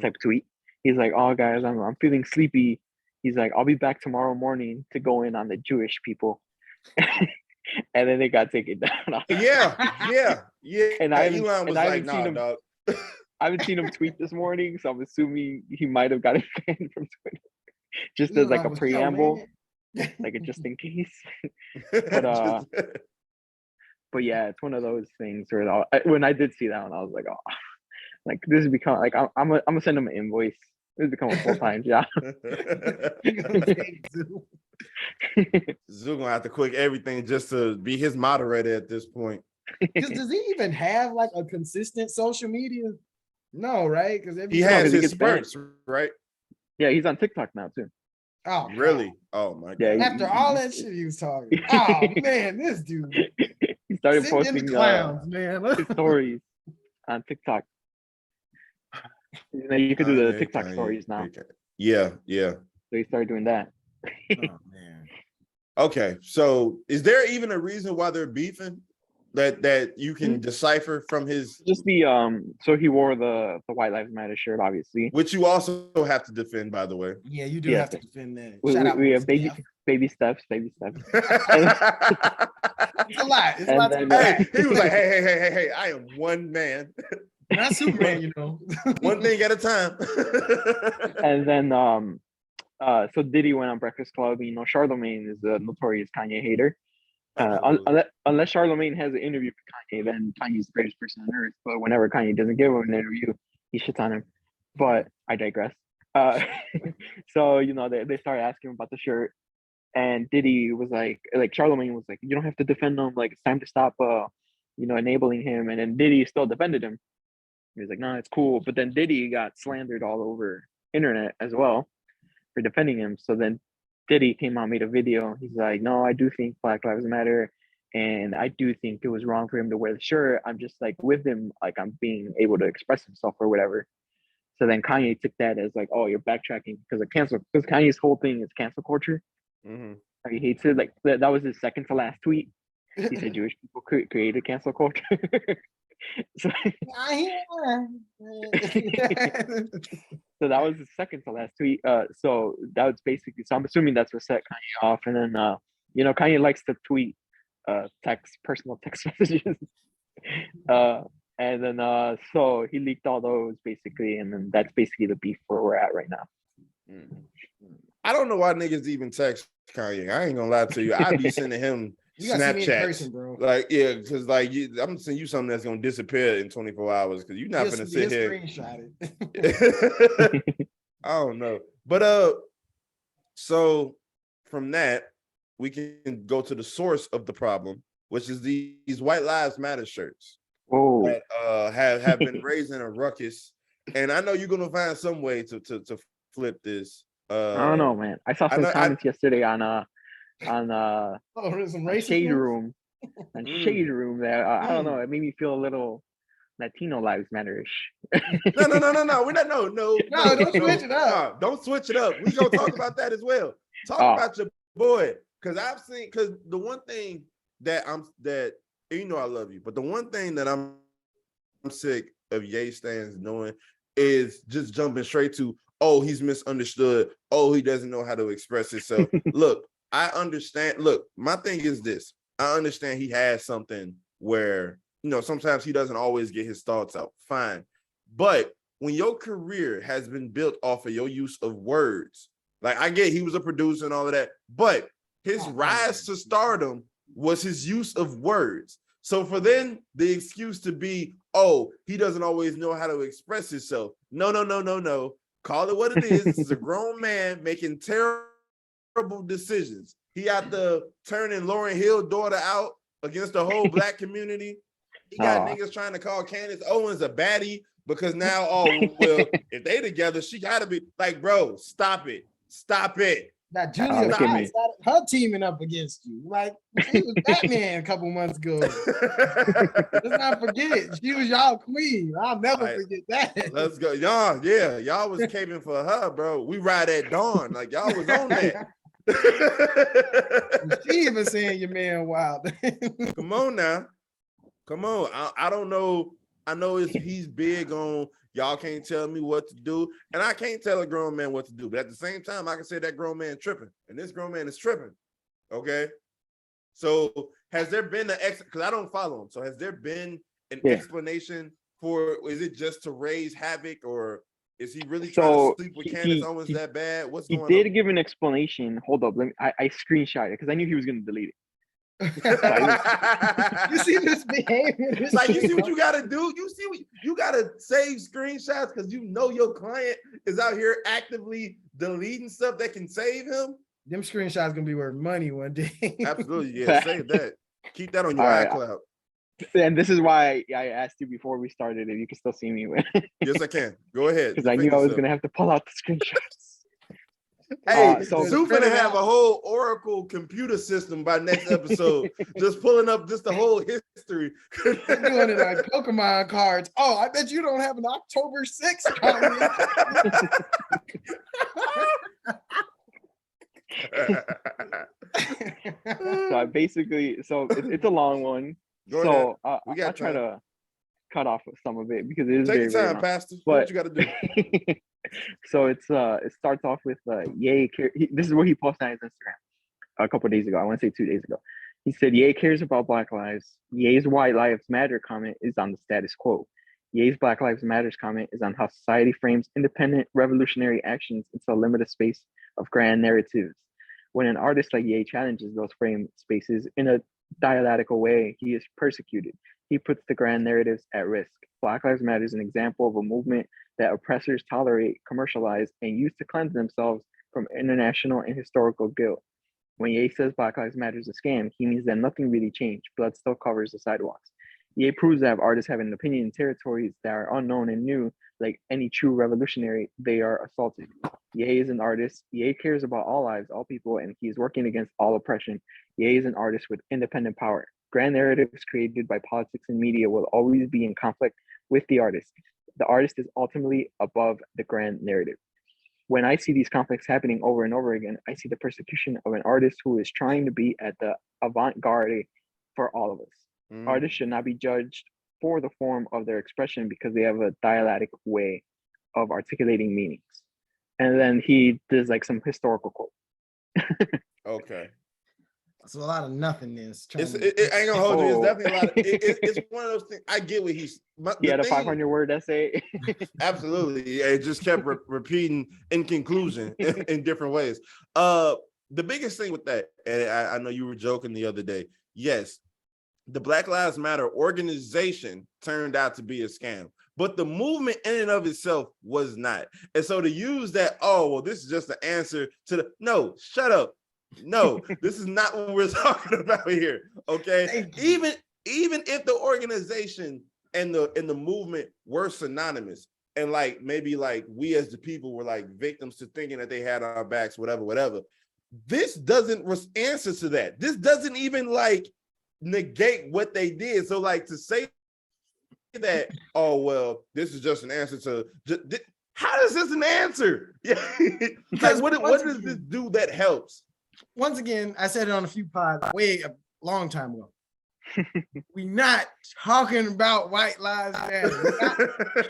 type tweet. He's like, "Oh, guys, I'm feeling sleepy." He's like, "I'll be back tomorrow morning to go in on the Jewish people." And then they got taken down. Yeah. And Elon was like, "Nah, him, dog." I haven't seen him tweet this morning, so I'm assuming he might have gotten banned from Twitter, just as like a preamble, like a just in case. But yeah, it's one of those things where when I did see that one, I was like, "Oh, like this has become like I'm gonna send him an invoice. This has become a full-time job." Zoo gonna have to quit everything just to be his moderator at this point. Does he even have like a consistent social media? No, right? Because he has his spurts, right? Yeah, he's on TikTok now too. Oh, really? God. Oh my God! Yeah, After all that shit he was talking, oh man, this dude. He started posting clowns, man. his stories on TikTok. You could do the TikTok stories now. Yeah. So he started doing that. Oh man. Okay, so is there even a reason why they're beefing that you can decipher from his? Just the so he wore the White Lives Matter shirt, obviously, which you also have to defend, by the way. Yeah, you do have to defend that. We have baby steps. It's a lot. It's a lot. Hey, he was like, hey, I am one man. Not Superman, you know. One thing at a time. And then so Diddy went on Breakfast Club. You know, Charlemagne is a notorious Kanye hater. Unless Charlemagne has an interview with Kanye, then Kanye's the greatest person on earth. But whenever Kanye doesn't give him an interview, he shits on him. But I digress. So you know, they started asking him about the shirt, and Diddy was like Charlemagne was like, "You don't have to defend him. Like, it's time to stop enabling him." And then Diddy still defended him. He was like, "No, it's cool." But then Diddy got slandered all over internet as well for defending him. So then Diddy came out, made a video. He's like, "No, I do think Black Lives Matter, and I do think it was wrong for him to wear the shirt. I'm just like with him, like I'm being able to express himself or whatever." So then Kanye took that as like, "Oh, you're backtracking because Kanye's whole thing is cancel culture." Mm-hmm. He hates it. Like that was his second to last tweet. He said Jewish people created cancel culture. So that was the second to last tweet. So that was basically. So I'm assuming that's what set Kanye off. And then Kanye likes to tweet personal text messages. And then so he leaked all those basically, and then that's basically the beef where we're at right now. I don't know why niggas even text Kanye. I ain't gonna lie to you. I'd be sending him Snapchat, bro. Like, yeah, because like I'm sending you something that's gonna disappear in 24 hours because you're not gonna sit here. Screenshot it. I don't know, but so from that we can go to the source of the problem, which is these White Lives Matter shirts that have been raising a ruckus, and I know you're gonna find some way to flip this. I don't know, man. I saw some comments yesterday on Shade Room. And Shade Room there. I don't know. It made me feel a little Latino Lives Matter-ish. No. We're not. No. Don't switch it up. No, don't switch it up. We gonna talk about that as well. Talk about your boy, because the one thing that you know I love you, but the one thing that I'm sick of Ye stands doing is just jumping straight to, "Oh, he's misunderstood. Oh, he doesn't know how to express himself." Look, I understand. Look, my thing is this. I understand he has something where, sometimes he doesn't always get his thoughts out. Fine. But when your career has been built off of your use of words, like I get he was a producer and all of that, but his rise to stardom was his use of words. So for then the excuse to be, oh, he doesn't always know how to express himself. No. Call it what it is. This is a grown man making terrible decisions. He out there turning Lauryn Hill daughter out against the whole black community. He got niggas trying to call Candace Owens a baddie because now, oh, well, if they together, she gotta be like, bro, stop it. Now Julia Fox, her teaming up against you. Like she was Batman a couple months ago. Let's not forget, she was y'all queen. I'll never forget that. Let's go. Y'all was caving for her, bro. We ride at dawn. Like y'all was on that. She even saying your man wild. Come on now. Come on. I don't know. I know he's big on y'all can't tell me what to do. And I can't tell a grown man what to do. But at the same time, I can say that grown man tripping. And this grown man is tripping. Okay. So has there been because I don't follow him. So has there been an explanation for, is it just to raise havoc, or is he really trying to sleep with Candace Owens that bad? What's going on? He did give an explanation. Hold up. I screenshot it because I knew he was going to delete it. You see this behavior? Like, you see what you gotta do? You see what you gotta save screenshots because you know your client is out here actively deleting stuff that can save him. Them screenshots gonna be worth money one day. Absolutely, yeah. Save that. Keep that on your iCloud. And this is why I asked you before we started if you can still see me. Yes, I can. Go ahead. Because I knew I was gonna have to pull out the screenshots. Hey, so Zoo finna have a whole Oracle computer system by next episode, just pulling up just the whole history. They're doing it like Pokemon cards. Oh, I bet you don't have an October 6th comment. So I basically, it's a long one. Go ahead. I'll try to cut off some of it because it is take very your time, Pastor. What you got to do? So it starts off with Ye. This is what he posted on his Instagram a couple of days ago. I want to say 2 days ago. He said Ye cares about Black lives. Ye's White Lives Matter comment is on the status quo. Ye's Black Lives Matters comment is on how society frames independent revolutionary actions into a limited space of grand narratives. When an artist like Ye challenges those frame spaces in a dialectical way, he is persecuted. He puts the grand narratives at risk. Black Lives Matter is an example of a movement that oppressors tolerate, commercialize, and use to cleanse themselves from international and historical guilt. When Ye says Black Lives Matter is a scam, he means that nothing really changed. Blood still covers the sidewalks. Ye proves that if artists have an opinion in territories that are unknown and new, like any true revolutionary, they are assaulted. Ye is an artist. Ye cares about all lives, all people, and he is working against all oppression. Ye is an artist with independent power. Grand narratives created by politics and media will always be in conflict with the artist. The artist is ultimately above the grand narrative. When I see these conflicts happening over and over again, I see the persecution of an artist who is trying to be at the avant-garde for all of us. Artists should not be judged for the form of their expression because they have a dialectic way of articulating meanings. And then he does like some historical quote. Okay. It's a lot of nothingness. It ain't gonna hold you. It's definitely a lot of it's one of those things. I get what he's. He had a 500-word essay. Absolutely. Yeah, it just kept repeating in conclusion in different ways. The biggest thing with that, and I know you were joking the other day. Yes, the Black Lives Matter organization turned out to be a scam, but the movement in and of itself was not. And so to use that, oh, well, this is just the answer to no, shut up. No, this is not what we're talking about here. Okay. Even if the organization and the movement were synonymous, and like maybe like we as the people were like victims to thinking that they had our backs, whatever. This doesn't answer to that. This doesn't even like negate what they did. So like to say that, oh well, this is just an answer to how is this an answer? Yeah. Like what does this do that helps? Once again, I said it on a few pods a long time ago. We're not talking about White Lives Matter. We're not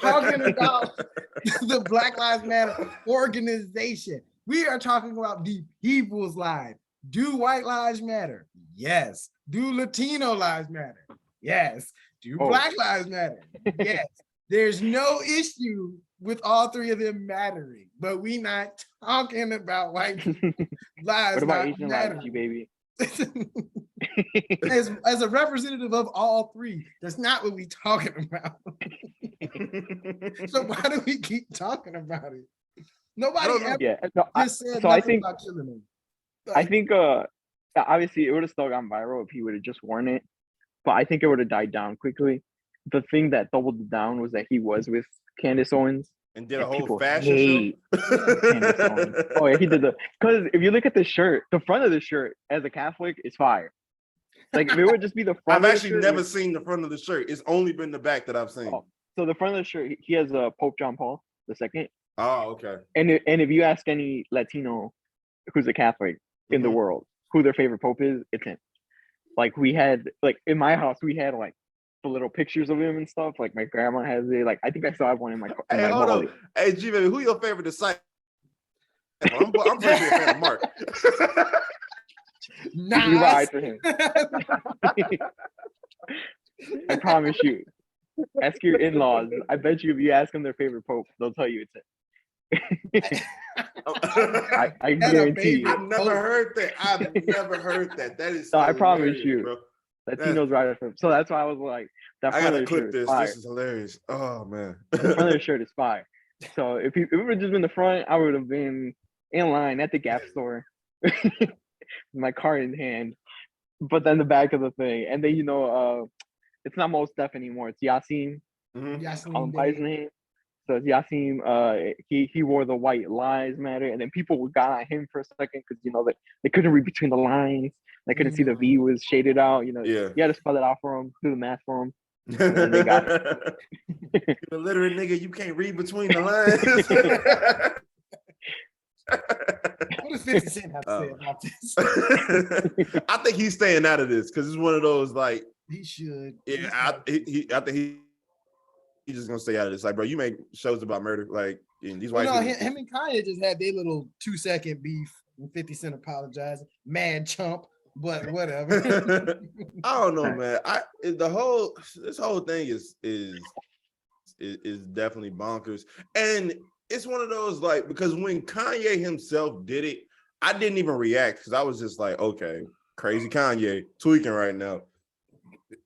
talking about the Black Lives Matter organization. We are talking about the people's lives. Do White Lives Matter? Yes. Do Latino lives matter? Yes. Do Black Lives Matter? Yes. There's no issue with all three of them mattering, but we not talking about white lives What about not Asian lives, mattering. baby? as a representative of all three, that's not what we talking about. So why do we keep talking about it? Nobody ever Yeah. No, just said so I nothing think about killing him. I think obviously it would have still gone viral if he would have just worn it, but I think it would have died down quickly. The thing that doubled it down was that he was with Candace Owens. And did a And whole people fashion hate Candace Owens. Oh yeah, he did because if you look at the shirt, the front of the shirt as a Catholic is fire. Like if it would just be the front I've of the actually shirt, never seen the front of the shirt. It's only been the back that I've seen. oh, so the front of the shirt, he has Pope John Paul II. Oh, okay. And if you ask any Latino who's a Catholic in the Mhm. world who their favorite pope is, it's him. Like we had like in my house, we had like the little pictures of him and stuff. Like my grandma has it. Like I think I still have one in my Hey, hold hallway. on. Hey, G baby, who your favorite disciple? I'm personally a fan of Mark. Nice. We ride for him. I promise you. Ask your in-laws. I bet you if you ask them their favorite pope, they'll tell you it's him. I guarantee you. I've never heard that. I've never heard that. That is No, I promise hilarious, you. bro. Latinos ride for him. So that's why I was like, that I front gotta of the shirt clip is this. fire. This is hilarious. Oh man. The front of the shirt is fire. So if it would have just been the front, I would have been in line at the Gap store, with my card in hand. But then the back of the thing, and then it's not Mos Def anymore. It's Yasin. Mhm. Call him by his name. So it's Yasin. He wore the white lives matter, and then people got on him for a second because that they couldn't read between the lines. They couldn't see the V was shaded out. Yeah. You had to spell it out for them, do the math for them, and then they got it. You're a literate nigga, you can't read between the lines. What does 50 Cent have to say about this? I think he's staying out of this because it's one of those like he should. Yeah, I think he's just gonna stay out of this. Like, bro, you make shows about murder, like these white people. Him and Kanye just had their little 2-second beef, and 50 Cent apologizing. Mad chump, but whatever. I don't know, man. This whole thing is definitely bonkers, and it's one of those like because when Kanye himself did it, I didn't even react because I was just like, okay, crazy Kanye tweaking right now.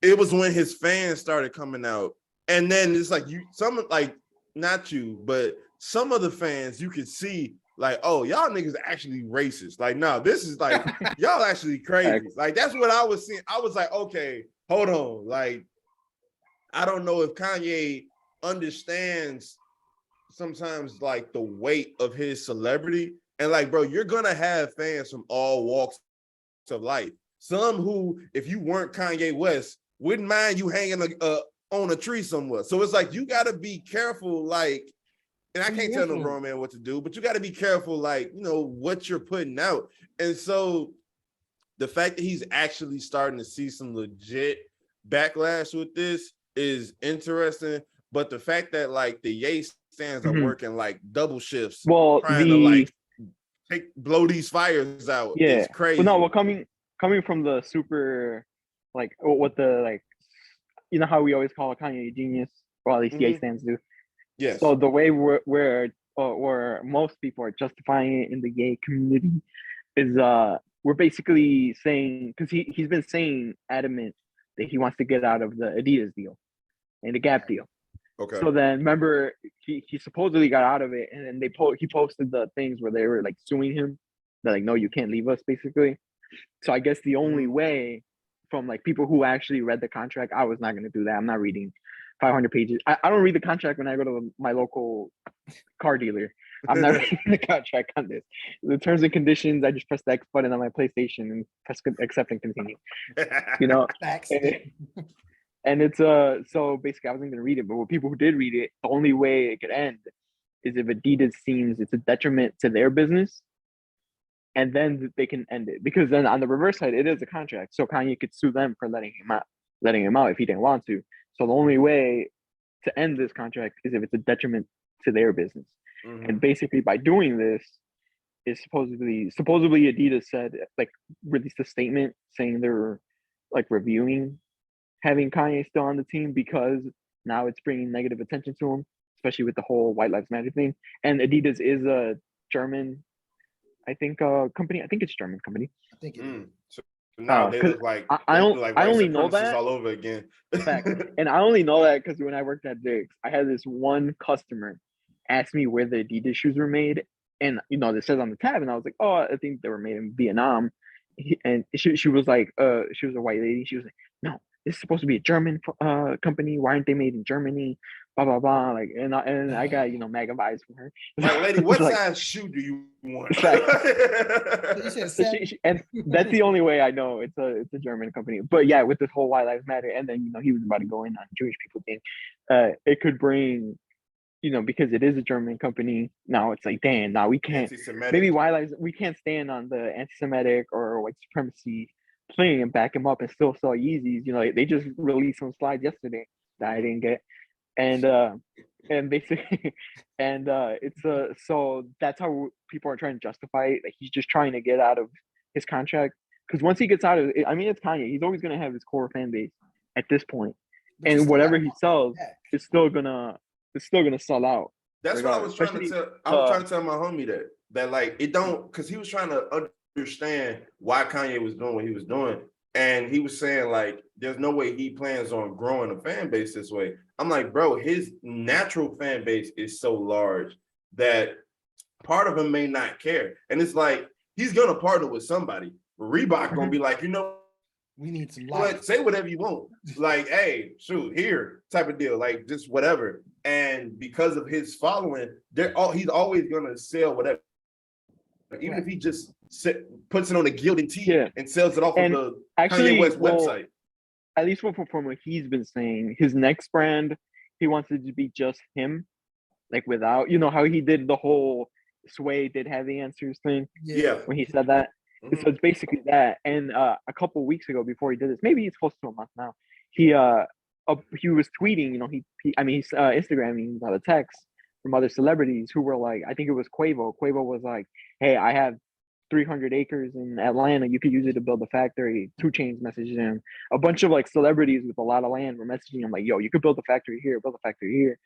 It was when his fans started coming out, and then it's like not you, but some of the fans you could see like, oh, y'all niggas actually racist. Like, no, this is like y'all actually crazy. Like, that's what I was seeing. I was like, okay, hold on. Like, I don't know if Kanye understands sometimes like the weight of his celebrity. And like, bro, you're gonna have fans from all walks of life. Some who, if you weren't Kanye West, wouldn't mind you hanging on a tree somewhere. So it's like you gotta be careful, like, and I can't tell no grown man what to do, but you gotta be careful, like, what you're putting out. And so the fact that he's actually starting to see some legit backlash with this is interesting. But the fact that like the Ye stands are working like double shifts, trying to like blow these fires out is crazy. Well, coming from the super, like what the like, how we always call Kanye a genius, or at least Ye stands do. Yes. So the way where most people are justifying it in the gay community is we're basically saying, because he's been saying adamant that he wants to get out of the Adidas deal and the Gap deal. Okay. So then remember he supposedly got out of it, and then he posted the things where they were like suing him. They're like, no, you can't leave us, basically. So I guess the only way, from like people who actually read the contract, I was not going to do that. I'm not reading 500 pages. I don't read the contract when I go to my local car dealer. I'm not reading the contract on this. The terms and conditions, I just press the X button on my PlayStation and press accept and continue. And it's so basically I wasn't gonna read it, but with people who did read it, the only way it could end is if Adidas seems it's a detriment to their business, and then they can end it. Because then on the reverse side, it is a contract, so Kanye could sue them for letting him out if he didn't want to. So the only way to end this contract is if it's a detriment to their business. And basically by doing this, is supposedly Adidas said, like, released a statement saying they're like reviewing having Kanye still on the team because now it's bringing negative attention to him, especially with the whole White Lives Matter thing. And Adidas is a German, I think, company. I think it's a German company. I think it is. So now they 'Cause look like I white only know supremacists that all over again. fact, and I only know that because when I worked at Dick's, I had this one customer ask me where the Adidas shoes were made, and it says on the tab, and I was like, oh, I think they were made in Vietnam. And she was like, she was a white lady. She was like, no, this is supposed to be a German company. Why aren't they made in Germany? Blah blah blah. Like, and I got mega vibes from her. Like, lady, what like, size shoe do you want? So you said So seven? and that's the only way I know it's a German company. But yeah, with this whole White Lives Matter, and then he was about to go in on Jewish people thing, it could bring, because it is a German company. Now it's like, damn, now we can't. Maybe White Lives, we can't stand on the anti-Semitic or white supremacy thing and back him up and still sell Yeezys. They just released some slides yesterday that I didn't get, and basically, and it's so that's how people are trying to justify it. Like, he's just trying to get out of his contract, because once he gets out of it, I mean, it's Kanye. He's always gonna have his core fan base at this point, But you and still whatever gotta he sells, back. it's still gonna sell out. That's what I was trying to tell. I was trying to tell my homie that like it don't, because he was trying to understand why Kanye was doing what he was doing, and he was saying like, there's no way he plans on growing a fan base this way. I'm like, bro, his natural fan base is so large that part of him may not care, and it's like he's gonna partner with somebody. Reebok gonna be like, we need some light. Say whatever you want. Like, hey, shoot, here, type of deal. Like, just whatever. And because of his following, he's always gonna sell whatever. Even if he just puts it on a gilded tee and sells it off of the Kanye West website. At least from what he's been saying, his next brand, he wants it to be just him, like without, how he did the whole Sway did have the answers thing. Yeah. When he said that. Mm-hmm. So it's basically that. And a couple of weeks ago, before he did this, maybe it's close to a month now, he was tweeting, he's Instagramming the text from other celebrities who were like, I think it was Quavo. Quavo was like, hey, I have 300 acres in Atlanta. You could use it to build a factory. 2 Chainz messaged him. A bunch of like celebrities with a lot of land were messaging him like, yo, you could build a factory here, build a factory here.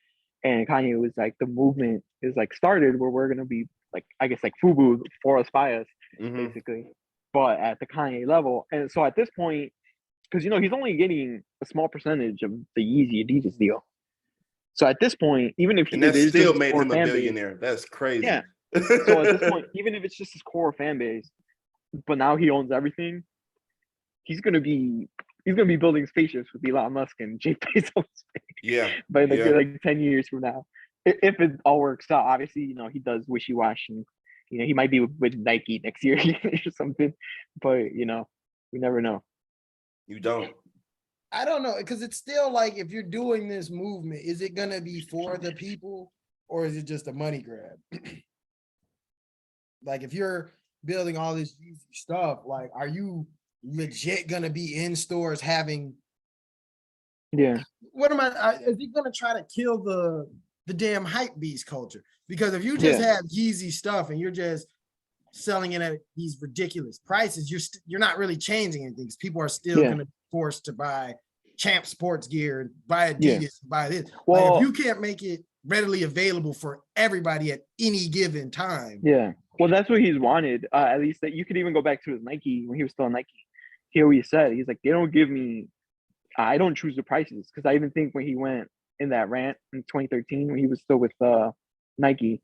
And Kanye was like, the movement is like started where we're going to be like, I guess like FUBU for Fiya, basically, but at the Kanye level. And so at this point, because he's only getting a small percentage of the Yeezy Adidas deal. So at this point, even if that still made him a billionaire, that's crazy. Yeah. So at this point, even if it's just his core fan base, but now he owns everything, he's gonna be building spaceships with Elon Musk and Jeff Bezos. Yeah. By like 10 years from now, if it all works out. Obviously, he does wishy-washy, and he might be with Nike next year or something, but we never know. You don't. I don't know, because it's still like, if you're doing this movement, is it gonna be for the people or is it just a money grab? Like, if you're building all this stuff, like, are you legit gonna be in stores having? Yeah. What am I? Is he gonna try to kill the damn hype beast culture? Because if you just have Yeezy stuff and you're just selling it at these ridiculous prices, you're not really changing anything, because people are still gonna be forced to buy Champ sports gear, buy Adidas, buy this. Well, like, if you can't make it readily available for everybody at any given time. Yeah. Well, that's what he's wanted. At least that you could even go back to his Nike when he was still on Nike. He always said, he's like, they don't give me, I don't choose the prices. Because I even think when he went in that rant in 2013, when he was still with Nike,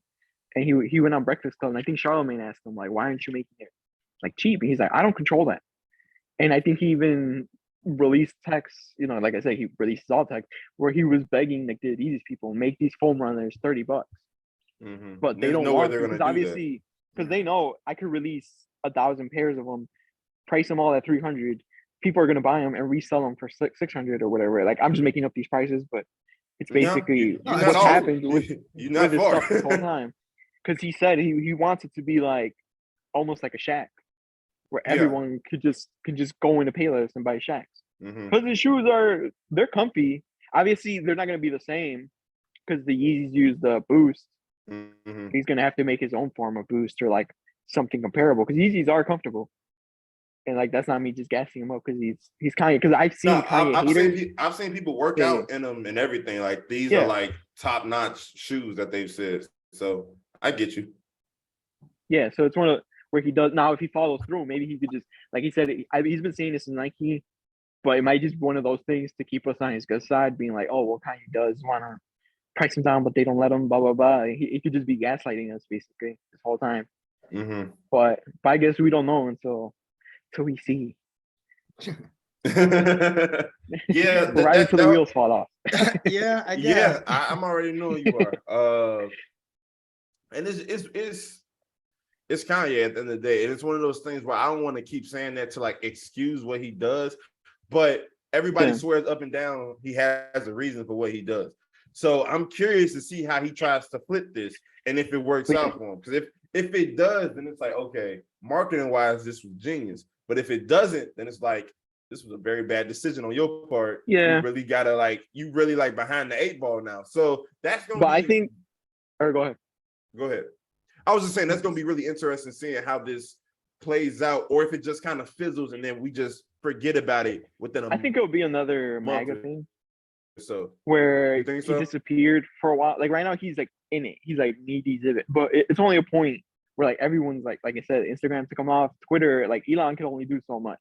and he went on Breakfast Club, and I think Charlemagne asked him, like, why aren't you making it like cheap? And he's like, I don't control that. And I think he even released texts, like I said, he releases all text where he was begging like the Adidas people, make these foam runners $30. But they don't want to, because obviously, because they know I could release 1,000 pairs of them, price them all at 300. People are gonna buy them and resell them for 600 or whatever. Like, I'm just making up these prices, but it's basically what's happened with his stuff this whole time. Because he said he wants it to be like almost like a Shack, where everyone could just go into Payless and buy Shacks. Because the shoes they're comfy. Obviously, they're not gonna be the same because the Yeezys use the Boost. He's gonna have to make his own form of Boost or like something comparable, because Yeezys are comfortable. And like that's not me just gassing him up because he's Kanye. Because I've seen No, Kanye I've seen people work Yeah, out in them and everything. Like these Yeah. are like top notch shoes that they've said. So I get you. yeah. So it's one of where he does now. If he follows through, maybe he could just like he said. He's been saying this in Nike, but it might just be one of those things to keep us on his good side, being like, oh, well, Kanye does want to price him down, but they don't let him. Blah blah blah. He could just be gaslighting us basically this whole time. Mm-hmm. But I guess we don't know until we see. Yeah, We're riding till the wheels fall off. Yeah, I guess. Yeah, I'm already knowing you are. And it's Kanye at the end of the day, and it's one of those things where I don't want to keep saying that to like excuse what he does, but everybody swears up and down he has a reason for what he does. So I'm curious to see how he tries to flip this and if it works out for him. Because if it does, then it's like, okay, marketing wise, this was genius. But if it doesn't, then it's like, this was a very bad decision on your part. Yeah. You really gotta you really behind the 8 ball now. So that's gonna But be, I think, or go ahead. Go ahead. I was just saying that's gonna be really interesting seeing how this plays out, or if it just kind of fizzles and then we just forget about it within a I think it'll be another month. MAGA thing. So where you think he so? disappeared for a while. Like right now, he's like in it. He's like knee deep in it. But it's only a point where like everyone's like I said, Instagram took him off. Twitter, like Elon can only do so much.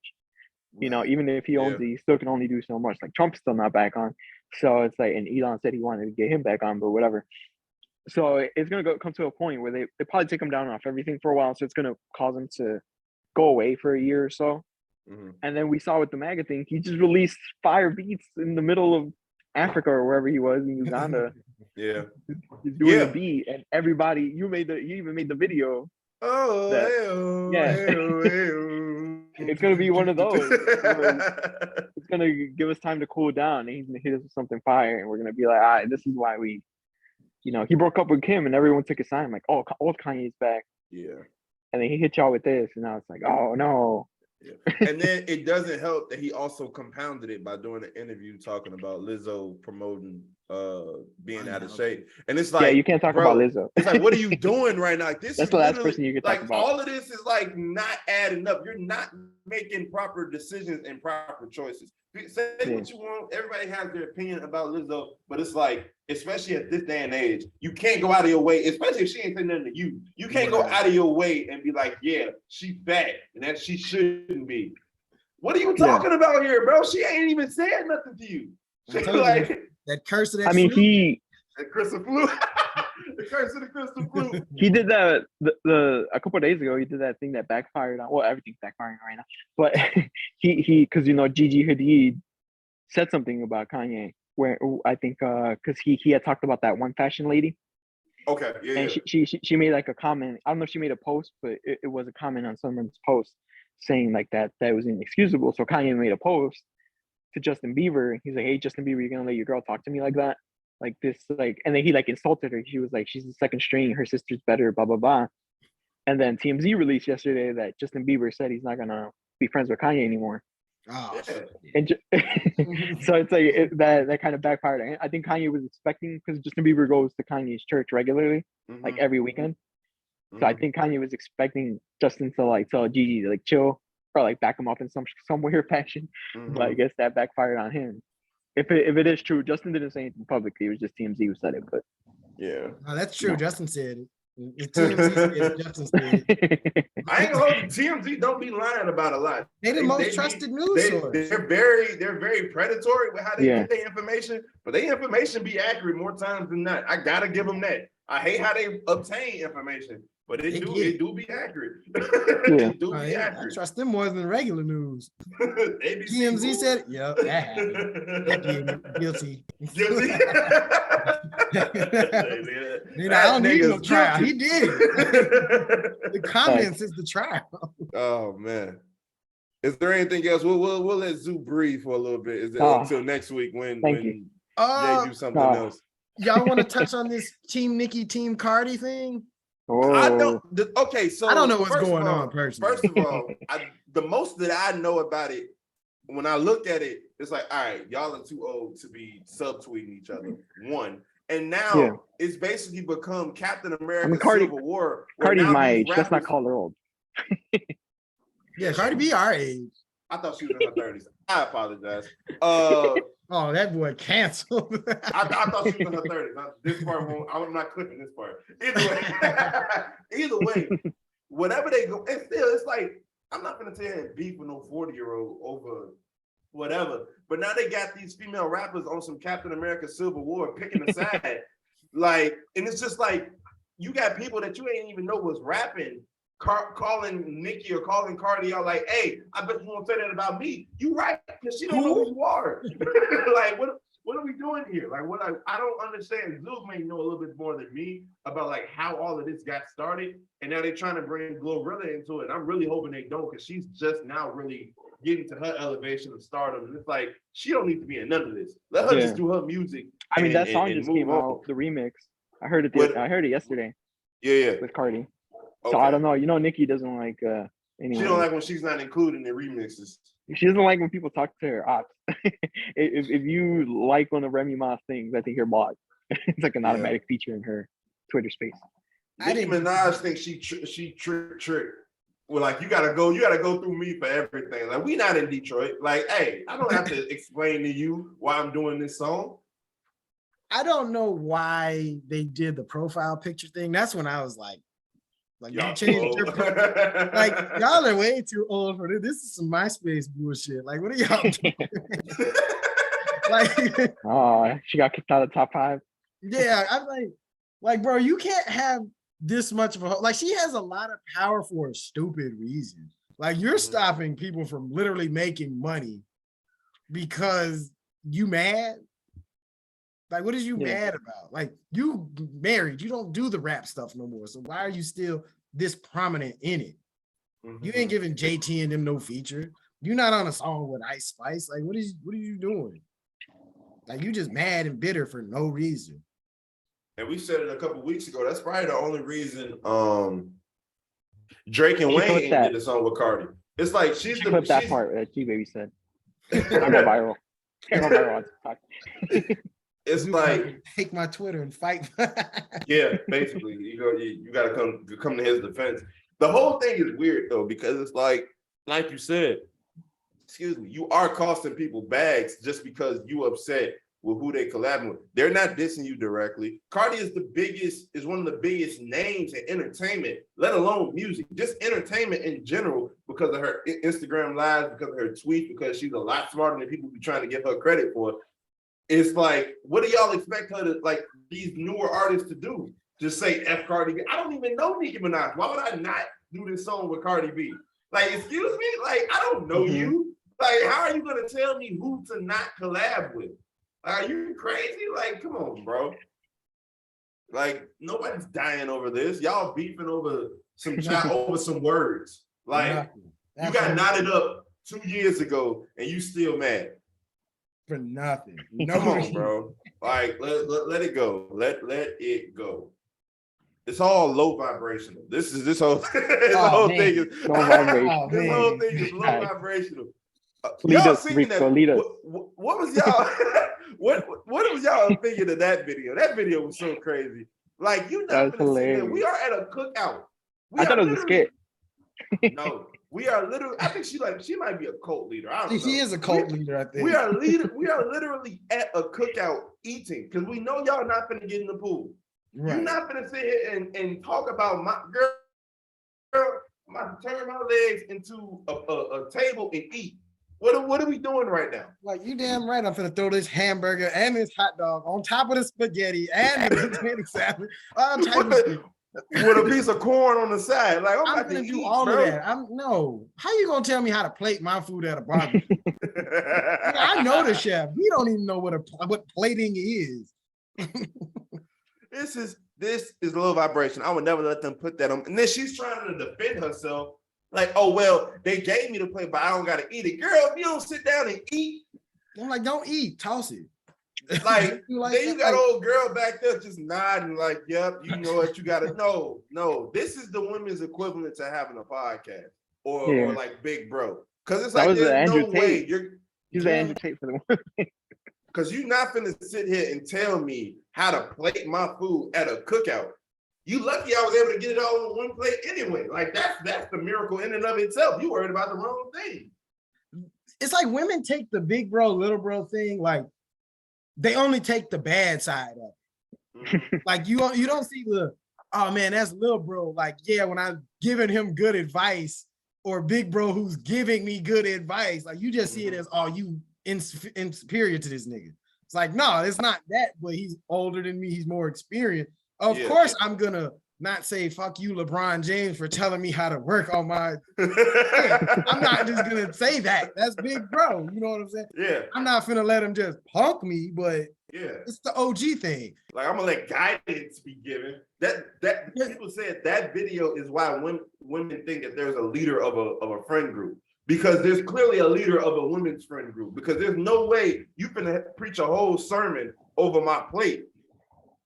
You know, even if he owns it, he still can only do so much. Like Trump's still not back on. So it's like, and Elon said he wanted to get him back on, but whatever. So it's gonna come to a point where they probably take him down off everything for a while. So it's gonna cause him to go away for a year or so. Mm-hmm. And then we saw with the MAGA thing, he just released fire beats in the middle of Africa or wherever he was in Uganda. Yeah. He's doing a beat and everybody, you even made the video. Oh, It's gonna be one of those. It's gonna give us time to cool down and he's gonna hit us with something fire and we're gonna be like, all right, this is why we, he broke up with Kim and everyone took a sign like, oh, old Kanye's back. Yeah. And then he hit y'all with this and now it's like, oh no. Yeah. And then it doesn't help that he also compounded it by doing an interview talking about Lizzo promoting being out of shape. And it's like, you can't talk about Lizzo. It's like, what are you doing right now? Like, this That's is the last person you can talk about. All of this is like not adding up. You're not making proper decisions and proper choices. Say what you want. Everybody has their opinion about Lizzo, but it's like, especially at this day and age, you can't go out of your way, especially if she ain't saying nothing to you. You can't go out of your way and be like, yeah, she's bad, and that she shouldn't be. What are you talking about here, bro? She ain't even saying nothing to you. She like that curse of that. I mean, the crystal flu. The curse of the crystal flu. He did that a couple of days ago. He did that thing that backfired on. Well, everything's backfiring right now. But he because Gigi Hadid said something about Kanye where I think because he had talked about that one fashion lady. Okay. Yeah. And she made like a comment. I don't know if she made a post, but it was a comment on someone's post saying like that was inexcusable. So Kanye made a post to Justin Bieber. He's like, hey, Justin Bieber, you're gonna let your girl talk to me like that? Like this, like, and then he like insulted her. She was like, she's the second string, her sister's better, blah blah blah. And then TMZ released yesterday that Justin Bieber said he's not gonna be friends with Kanye anymore. Oh, and so it's like that kind of backfired. I think Kanye was expecting, because Justin Bieber goes to Kanye's church regularly, like every weekend. So I think Kanye was expecting Justin to like tell Gigi to like chill or like back him up in some weird fashion. But I guess that backfired on him. If it is true, Justin didn't say anything publicly. It was just TMZ who said it. But yeah, no, that's true. No. Justin said it. TMZ said it. Justin said it. I ain't holding. TMZ don't be lying about a lot. They the most trusted news source. They're very predatory with how they get their information, but their information be accurate more times than not. I gotta give them that. I hate how they obtain information, but it do be accurate. It do be accurate. I trust them more than regular news. TMZ said it. Yep, that happened. Guilty. Guilty. I don't need no trial. He did. The comments is the trial. Oh man. Is there anything else? We'll let Zoo breathe for a little bit. Is it until next week when Jay do something else? Y'all want to touch on this Team Nicki, Team Cardi thing? I don't. Okay, so I don't know what's going on personally. First of all, the most that I know about it, when I look at it, it's like, all right, y'all are too old to be subtweeting each other. One, and now it's basically become Captain America Civil War. Cardi's my age. Let's not call her old. Yeah, Cardi B our age. I thought she was in her 30s. I apologize. Oh, that boy canceled. I thought she was in her 30s. This part won't. I'm not clipping this part. Either way, whatever they go, and still, it's like I'm not gonna tell you beef with no 40-year-old over whatever. But now they got these female rappers on some Captain America Civil War picking a side, like, and it's just like you got people that you ain't even know was rapping. Calling Nicki or calling Cardi out like, hey, I bet you won't say that about me. You right, because she don't know who you are. Like, what are we doing here? Like, what I don't understand. Zeus may know a little bit more than me about like how all of this got started, and now they're trying to bring Glorilla into it. And I'm really hoping they don't, because she's just now really getting to her elevation of stardom. And it's like she don't need to be in none of this. Let her just do her music. I mean, that song just came out, the remix. I heard it. I heard it yesterday. Yeah. With Cardi. So I don't know. You know, Nicki doesn't like anyone. She don't like when she's not included in the remixes. She doesn't like when people talk to her ops. if you like one of Remy Ma's things, I think you're bought. It's like an automatic feature in her Twitter space. Nicki Minaj thinks she trick. Well, like you gotta go through me for everything. Like we not in Detroit. Like, hey, I don't have to explain to you why I'm doing this song. I don't know why they did the profile picture thing. That's when I was like you changed your like y'all are way too old for this. This is some MySpace bullshit. Like, what are y'all doing? Like, oh, she got kicked out of top 5. Yeah, I'm like, bro, you can't have this much of a like. She has a lot of power for a stupid reason. Like, you're stopping people from literally making money because you mad. Like, what is you mad about? Like, you married, you don't do the rap stuff no more. So why are you still this prominent in it? You ain't giving JT and them no feature. You're not on a song with Ice Spice. Like, what are you doing? Like, you just mad and bitter for no reason. And we said it a couple weeks ago. That's probably the only reason Drake and Wayne did a song with Cardi. It's like she's the clip that part that G-Baby said. I got viral. It's like take my Twitter and fight. Yeah, basically, you got to come to his defense. The whole thing is weird though, because it's like you said, excuse me, you are costing people bags just because you upset with who they collabing with. They're not dissing you directly. Cardi is one of the biggest names in entertainment, let alone music, just entertainment in general, because of her Instagram lives, because of her tweets, because she's a lot smarter than people be trying to give her credit for. It's like, what do y'all expect her to, like, these newer artists to do? Just say F Cardi B. I don't even know Nicki Minaj. Why would I not do this song with Cardi B? Like, excuse me? Like, I don't know you. Like, how are you going to tell me who to not collab with? Are you crazy? Like, come on, bro. Like, nobody's dying over this. Y'all beefing over some words. Like, you got knotted up 2 years ago and you still mad. For nothing. Come on, bro. Like, let it go. Let it go. It's all low vibrational. This whole thing is low vibrational. This whole thing is low vibrational. Y'all seen that? What was y'all? what was y'all opinion of that video? That video was so crazy. Like, you not gonna see that. We are at a cookout. I thought it was a skit. No. We are literally, I think she might be a cult leader. I don't know. She is a cult leader, I think. We are literally at a cookout eating, because we know y'all not gonna get in the pool. Right. You're not gonna sit here and talk about my girl, turn my legs into a table and eat. What are we doing right now? Like, you damn right, I'm gonna throw this hamburger and this hot dog on top of the spaghetti and the potato salad. With a piece of corn on the side. Like, I'm gonna do all of that. How you gonna tell me how to plate my food at a barbecue? I know the chef. He don't even know what plating is. This is low vibration. I would never let them put that on. And then she's trying to defend herself. Like, oh, well, they gave me the plate, but I don't gotta eat it. Girl, if you don't sit down and eat. I'm like, don't eat, toss it. Like, then you got old girl back there just nodding like, yep, you know what, you gotta no. This is the women's equivalent to having a podcast or like Big Bro. Because it's like, there's no way he's an Andrew Tate for the women. Because you're not gonna sit here and tell me how to plate my food at a cookout. You lucky I was able to get it all on one plate anyway. Like that's the miracle in and of itself. You worried about the wrong thing. It's like women take the big bro, little bro thing, like they only take the bad side of it. Mhm. Like you don't see the, oh man, that's little bro. Like, yeah, when I'm giving him good advice, or big bro who's giving me good advice, like you just see it as, oh, you inferior to this nigga. It's like, no, it's not that, but he's older than me, he's more experienced. Of course, I'm gonna not say fuck you, LeBron James, for telling me how to work on my. I'm not just gonna say that. That's big bro. You know what I'm saying? Yeah. I'm not finna let him just punk me, but Yeah. it's the OG thing. Like I'm gonna let guidance be given. That people said that video is why women think that there's a leader of a friend group, because there's clearly a leader of a women's friend group, because there's no way you finna preach a whole sermon over my plate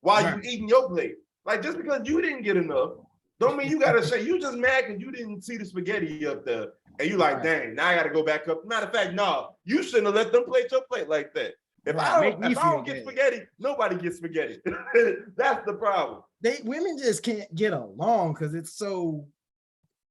while you eating your plate. Like, just because you didn't get enough don't mean you gotta say you just mad because you didn't see the spaghetti up there and you like, dang, now I gotta go back up. Matter of fact, no, you shouldn't have let them plate your plate like that. If I don't get spaghetti, nobody gets spaghetti. That's the problem. Women just can't get along because it's so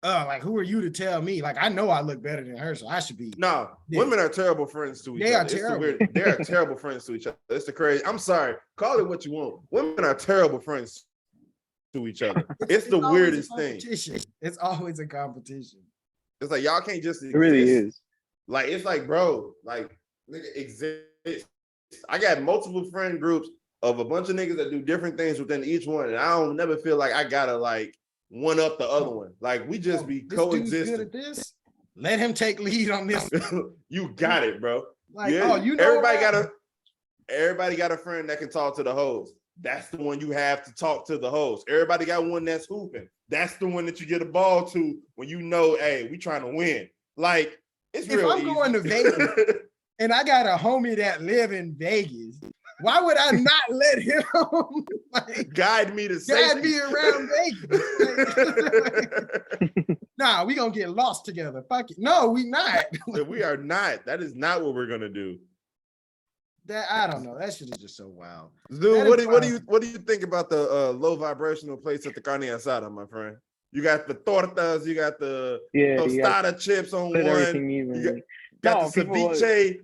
like, who are you to tell me? Like, I know I look better than her, so I should be. No, women are terrible friends to each other. They are terrible. They are terrible friends to each other. It's the crazy. I'm sorry. Call it what you want. Women are terrible friends to each other. It's the weirdest thing. It's always a competition. It's like y'all can't just exist. It really is. Like, it's like, bro, like, nigga, exist. I got multiple friend groups of a bunch of niggas that do different things within each one, and I don't never feel like I gotta like one up the other one. Like, we just be coexisting. Good at this. Let him take lead on this. You got it, bro. Like, yeah, you know, everybody got a friend that can talk to the hoes. That's the one you have to talk to the host. Everybody got one that's hooping. That's the one that you get a ball to when you know, hey, we trying to win. Like, it's real easy. If I'm going to Vegas and I got a homie that live in Vegas, why would I not let him like, guide me around Vegas? Nah, we gonna get lost together. Fuck it. No, we not. We are not. That is not what we're gonna do. That I don't know. That shit is just so wild. Dude, what do you think about the low vibrational plates at the carne asada, my friend? You got the tortas, you got the tostada chips on one. You got the ceviche.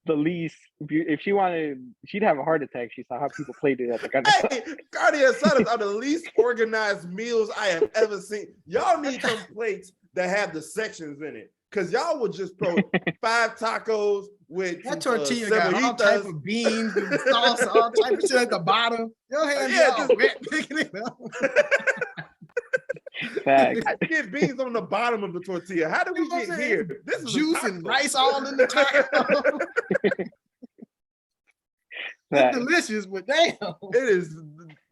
The least, if she wanted, she'd have a heart attack. She saw how people played it at the carne asadas are the least organized meals I have ever seen. Y'all need some plates that have the sections in it, because y'all would just throw 5 tacos with that tortilla got all type of beans and sauce, all type of shit at the bottom. Your hands all wet picking it up. Get beans on the bottom of the tortilla. How did we get here? This is juice and rice all in the taco. It's delicious, but damn, it is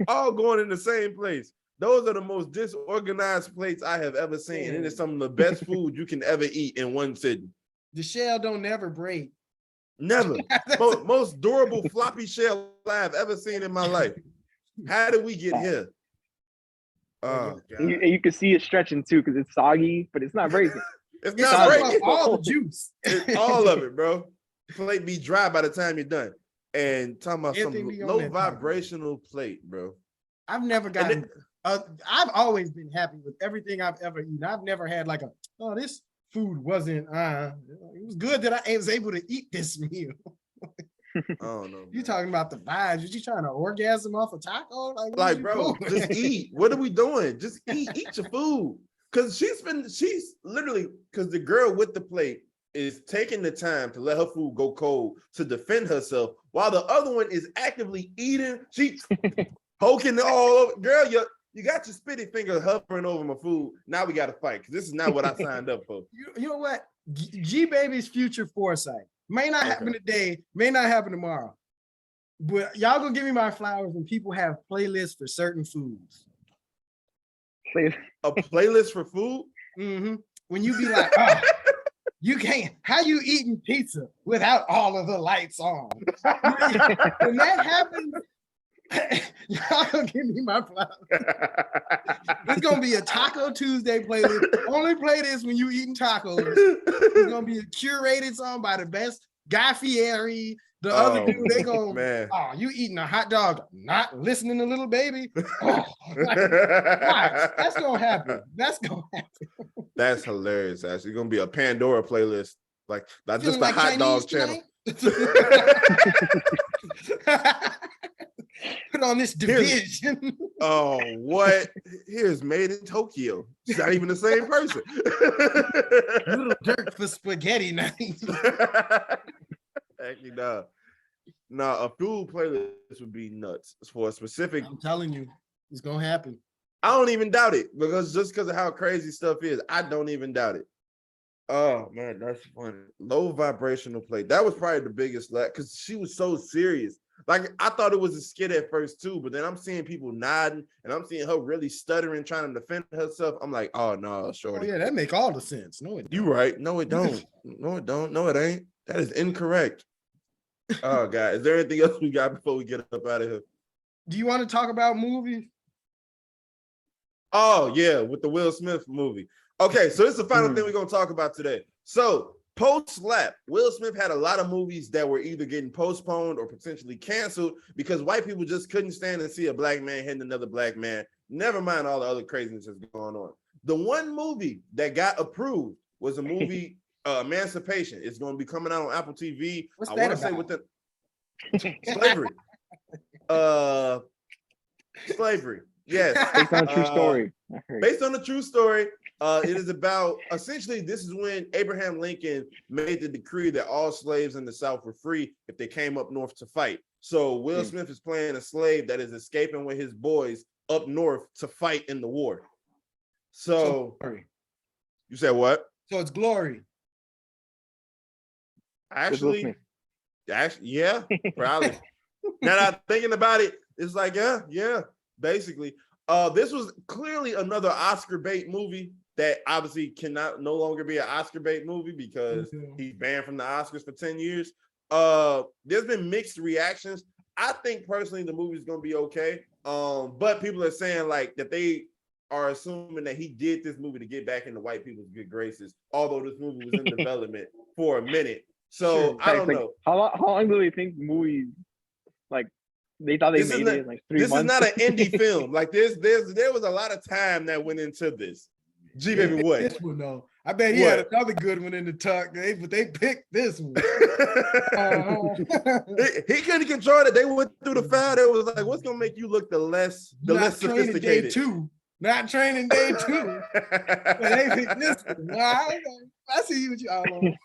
all going in the same place. Those are the most disorganized plates I have ever seen. It is some of the best food you can ever eat in one sitting. The shell don't never break. Never. Most durable floppy shell I have ever seen in my life. How did we get here? Oh, God. You can see it stretching too, because it's soggy, but it's not breaking. It's not breaking. All the juice. It's all of it, bro. Plate be dry by the time you're done. And talking about some low vibrational plate, bro. I've never gotten. I've always been happy with everything I've ever eaten. I've never had like this food wasn't. It was good that I was able to eat this meal. Oh no! You talking about the vibes? You trying to orgasm off a taco? Like bro, just eat. What are we doing? Just eat your food. Because she's literally, because the girl with the plate is taking the time to let her food go cold to defend herself, while the other one is actively eating. She's poking it all over. Girl, you got your spitty finger hovering over my food. Now we got to fight, because this is not what I signed up for. You know what? G Baby's future foresight. May not happen today, may not happen tomorrow. But y'all gonna give me my flowers when people have playlists for certain foods. A playlist for food? Mm-hmm. When you be like, you can't, how you eating pizza without all of the lights on? When that happens, y'all gonna give me my flowers. It's gonna be a Taco Tuesday playlist. Only play this when you eating tacos. It's gonna be a curated song by the best Guy Fieri, The other dude, they go, man. oh, you eating a hot dog, not listening to Little Baby? Oh, watch. That's gonna happen. That's gonna happen. That's hilarious. Actually, it's gonna be a Pandora playlist, like not just Feeling the like hot Chinese dog channel. Put on this division. Oh, what? Here's Made in Tokyo. It's not even the same person. Little Dirk for spaghetti night. Actually, no. No, a food playlist would be nuts for a specific. I'm telling you, it's gonna happen. I don't even doubt it because of how crazy stuff is. I don't even doubt it. Oh man, that's funny. Low vibrational play. That was probably the biggest lack because she was so serious. Like I thought it was a skit at first too, but then I'm seeing people nodding and I'm seeing her really stuttering, trying to defend herself. I'm like, oh no, shorty. Oh yeah, that make all the sense. No, it don't. You right. No, it don't. No, it don't. No, it ain't. That is incorrect. Oh God, is there anything else we got before we get up out of here? Do you want to talk about movies? Oh yeah, with the Will Smith movie. Okay, so this is the final thing we're gonna talk about today. So post-slap, Will Smith had a lot of movies that were either getting postponed or potentially canceled because white people just couldn't stand to see a black man hitting another black man. Never mind all the other craziness that's going on. The one movie that got approved was a movie, Emancipation. It's going to be coming out on Apple TV. What's I that want to say about? with the slavery. Slavery. Yes. Based on a true story. Based on a true story. It is about, essentially, this is when Abraham Lincoln made the decree that all slaves in the South were free if they came up north to fight. So Will Smith is playing a slave that is escaping with his boys up north to fight in the war. So you said what? So it's Glory. Actually, yeah, probably. Now that I'm thinking about it, it's like, yeah, basically. This was clearly another Oscar bait movie that obviously cannot no longer be an Oscar bait movie because he's banned from the Oscars for 10 years. There's been mixed reactions. I think personally the movie's gonna be okay. But people are saying like that they are assuming that he did this movie to get back into white people's good graces, although this movie was in development for a minute. So I don't know. How long do they think movies like they thought they made it in like 3 months? This is not an indie film. Like there was a lot of time that went into this. G baby, what? This one though. I bet he had another good one in the tuck. But they picked this one. He couldn't control it. They went through the file. It was like, what's gonna make you look the less sophisticated? Not training day 2. But they picked this one. I see what you all on.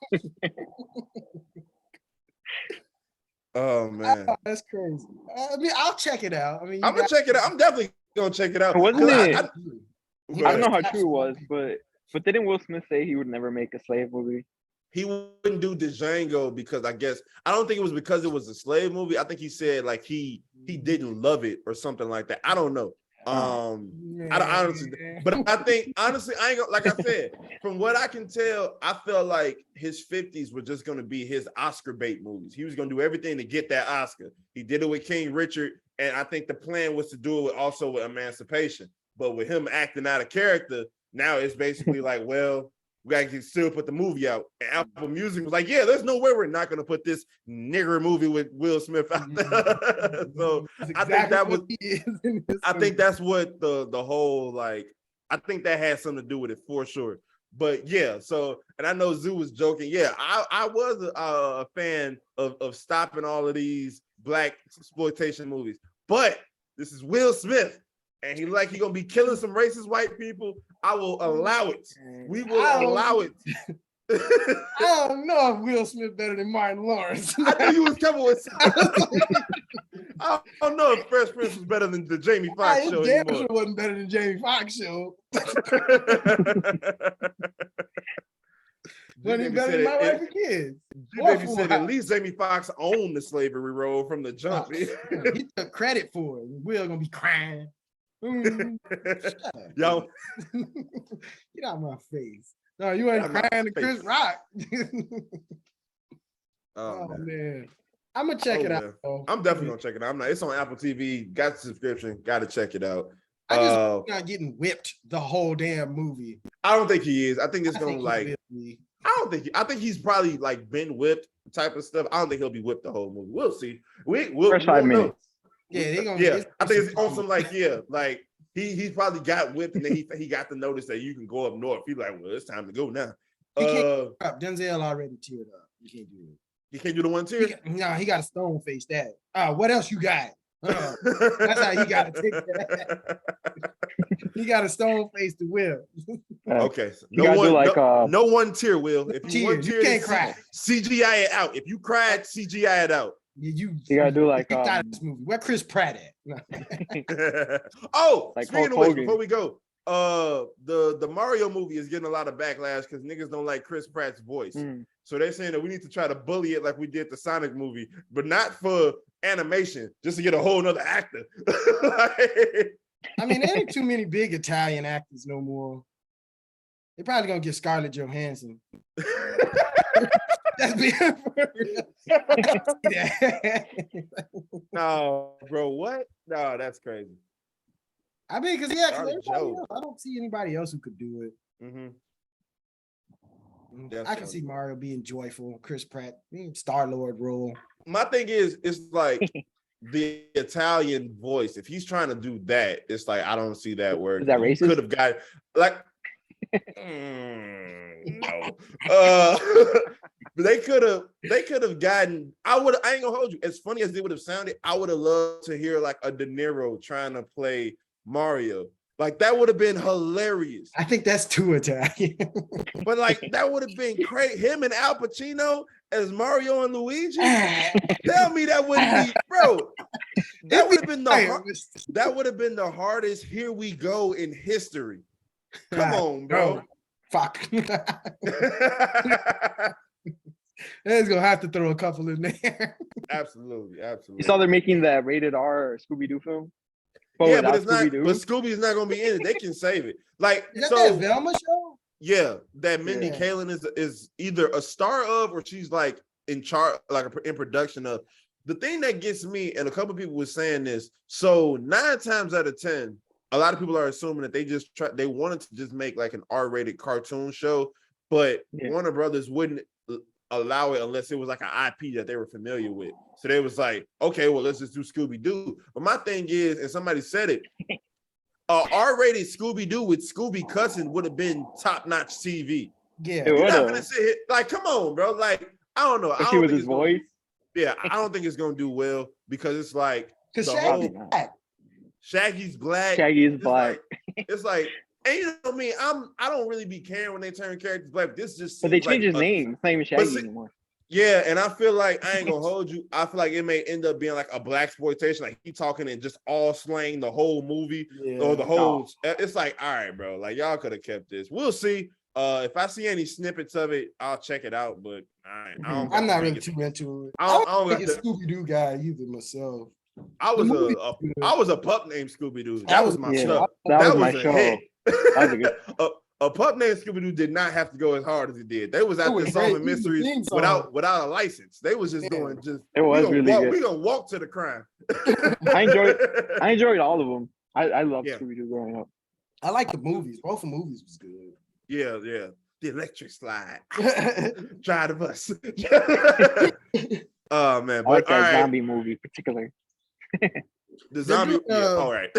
Oh man, that's crazy. I mean, I'll check it out. I mean, I'm gonna check it out. I'm definitely gonna check it out. Wasn't it? I don't know how That's true it was, but didn't Will Smith say he would never make a slave movie? He wouldn't do Django because I don't think it was because it was a slave movie. I think he said like he didn't love it or something like that. I don't know. I don't honestly, but I think honestly, I ain't gonna, like I said, from what I can tell, I felt like his 50s were just gonna be his Oscar bait movies. He was gonna do everything to get that Oscar. He did it with King Richard, and I think the plan was to do it also with Emancipation. But with him acting out of character, now it's basically like, well, we gotta still put the movie out. And Apple Music was like, yeah, there's no way we're not gonna put this nigger movie with Will Smith out there. So I think that was I think that's what the whole like I think that had something to do with it for sure. But yeah, so and I know Zoo was joking. Yeah, I was a fan of stopping all of these black exploitation movies, but this is Will Smith. And he gonna be killing some racist white people. I will allow it. We will allow it. I don't know if Will Smith better than Martin Lawrence. I knew you was coming with I don't know if Fresh Prince was better than the Jamie Foxx show anymore. Sure wasn't better than Jamie Foxx show. Wasn't even better than My Wife and Kids. G-Baby said at least Jamie Foxx owned the slavery role from the jump. He took credit for it. Will gonna be crying. Yo, get out of my face. No, you ain't crying to Chris Rock. Oh man. I'm gonna check it out. Though. I'm definitely gonna check it out. It's on Apple TV. Got the subscription. Got to check it out. I just not getting whipped the whole damn movie. I don't think he is. I think it's gonna like. I think he's probably like been whipped, type of stuff. I don't think he'll be whipped the whole movie. We'll see. We'll First 5 minutes. Yeah, they're gonna. Yeah, I think it's on some like he's probably got whipped and then he got the notice that you can go up north. He's like, well, it's time to go now. Denzel already teared up. You can't do it. You can't do the one tier. He got a stone face that. What else you got? That's how he got to take that. He got a stone face to Will. Okay, so no one tier, Will. If you one tier, you can't cry. CGI it out. If you cried, CGI it out. You gotta do like this movie. Where Chris Pratt at? Oh, like speaking of which, before we go, the Mario movie is getting a lot of backlash because niggas don't like Chris Pratt's voice. So they're saying that we need to try to bully it like we did the Sonic movie, but not for animation, just to get a whole nother actor. I mean, there ain't too many big Italian actors no more. They're probably gonna get Scarlett Johansson. That's being No, bro, what? No, that's crazy. I mean, because I don't see anybody else who could do it. Mm-hmm. I can see Mario being joyful, Chris Pratt being Star-Lord role. My thing is, it's like the Italian voice. If he's trying to do that, it's like I don't see that word. Is that racist? Could have got like no. They could have gotten. I ain't gonna hold you. As funny as it would have sounded, I would have loved to hear like a De Niro trying to play Mario. Like that would have been hilarious. I think that's too Italian. But like that would have been great. Him and Al Pacino as Mario and Luigi. Tell me that wouldn't be, bro. That would have been the hardest. Here we go in history. Come on, bro. Fuck. It's gonna have to throw a couple in there. Absolutely. You saw they're making that rated R Scooby-Doo film? Yeah, but it's not. But Scooby's not gonna be in it. They can save it. Like is that Velma show? Yeah, that Mindy Kaling is either a star of or she's like in charge, like in production of. The thing that gets me, and a couple people were saying this. So 9 times out of 10, a lot of people are assuming that they wanted to just make like an R-rated cartoon show, but Warner Brothers wouldn't allow it unless it was like an IP that they were familiar with. So they was like, okay, well, let's just do Scooby-Doo. But my thing is, and somebody said it, R-rated Scooby-Doo with Scooby cussing would have been top-notch TV. Yeah. You're not gonna sit here, like, come on, bro. Like, I don't know. Especially with his voice. I don't think it's gonna do well because it's like because Shaggy's black. Shaggy's black. Shaggy's black. It's like, and you know what I mean? I don't really be caring when they turn characters black. This just but they changed his name. It's not even Shaggy anymore. Yeah, and I feel like I ain't gonna hold you. I feel like it may end up being like a black exploitation, like he talking in just all slang the whole movie or the whole. It's like, all right, bro. Like y'all could have kept this. We'll see. If I see any snippets of it, I'll check it out. But I'm not really too into it. I don't think a Scooby-Doo guy either myself. I was a pup named Scooby-Doo. That was my show. That was my show. That was good. A pup named Scooby-Doo did not have to go as hard as it did. They was out there solving mysteries without a license. They was just doing just. It was really good. We gonna walk to the crime. I enjoyed all of them. I loved Scooby-Doo growing up. I like the movies. Both the movies was good. Yeah. The electric slide. Try the bus. Oh man, I like that zombie movie particularly. The zombie, all right.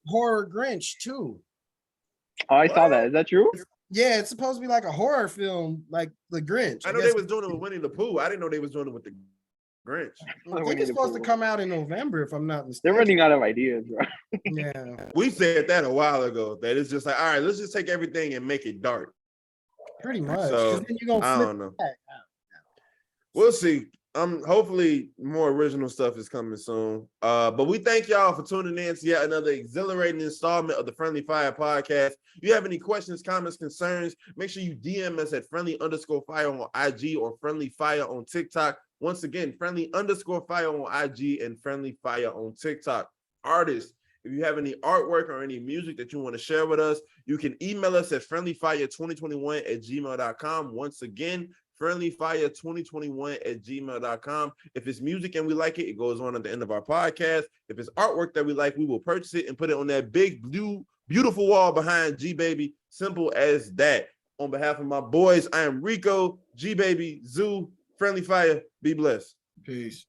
Horror Grinch too. Oh, I saw that. Is that true? Yeah, it's supposed to be like a horror film, like The Grinch. I know they was doing it with Winnie the Pooh. I didn't know they was doing it with the Grinch. I think it's supposed to come out in November, if I'm not mistaken. They're running out of ideas, bro. Yeah. We said that a while ago, that it's just like, all right, let's just take everything and make it dark. Pretty much. So, then you're gonna I don't know. We'll see. Hopefully more original stuff is coming soon. But we thank y'all for tuning in to yet another exhilarating installment of the Friendly Fire podcast. If you have any questions, comments, concerns, make sure you DM us at friendly_fire on IG or Friendly Fire on TikTok. Once again, friendly_fire on IG and Friendly Fire on TikTok. Artists, if you have any artwork or any music that you want to share with us, you can email us at friendlyfire2021@gmail.com. Once again, friendlyfire2021@gmail.com. If it's music and we like it, it goes on at the end of our podcast. If it's artwork that we like, we will purchase it and put it on that big blue, beautiful wall behind G Baby. Simple as that. On behalf of my boys, I am Rico, G Baby, Zoo, Friendly Fire. Be blessed. Peace.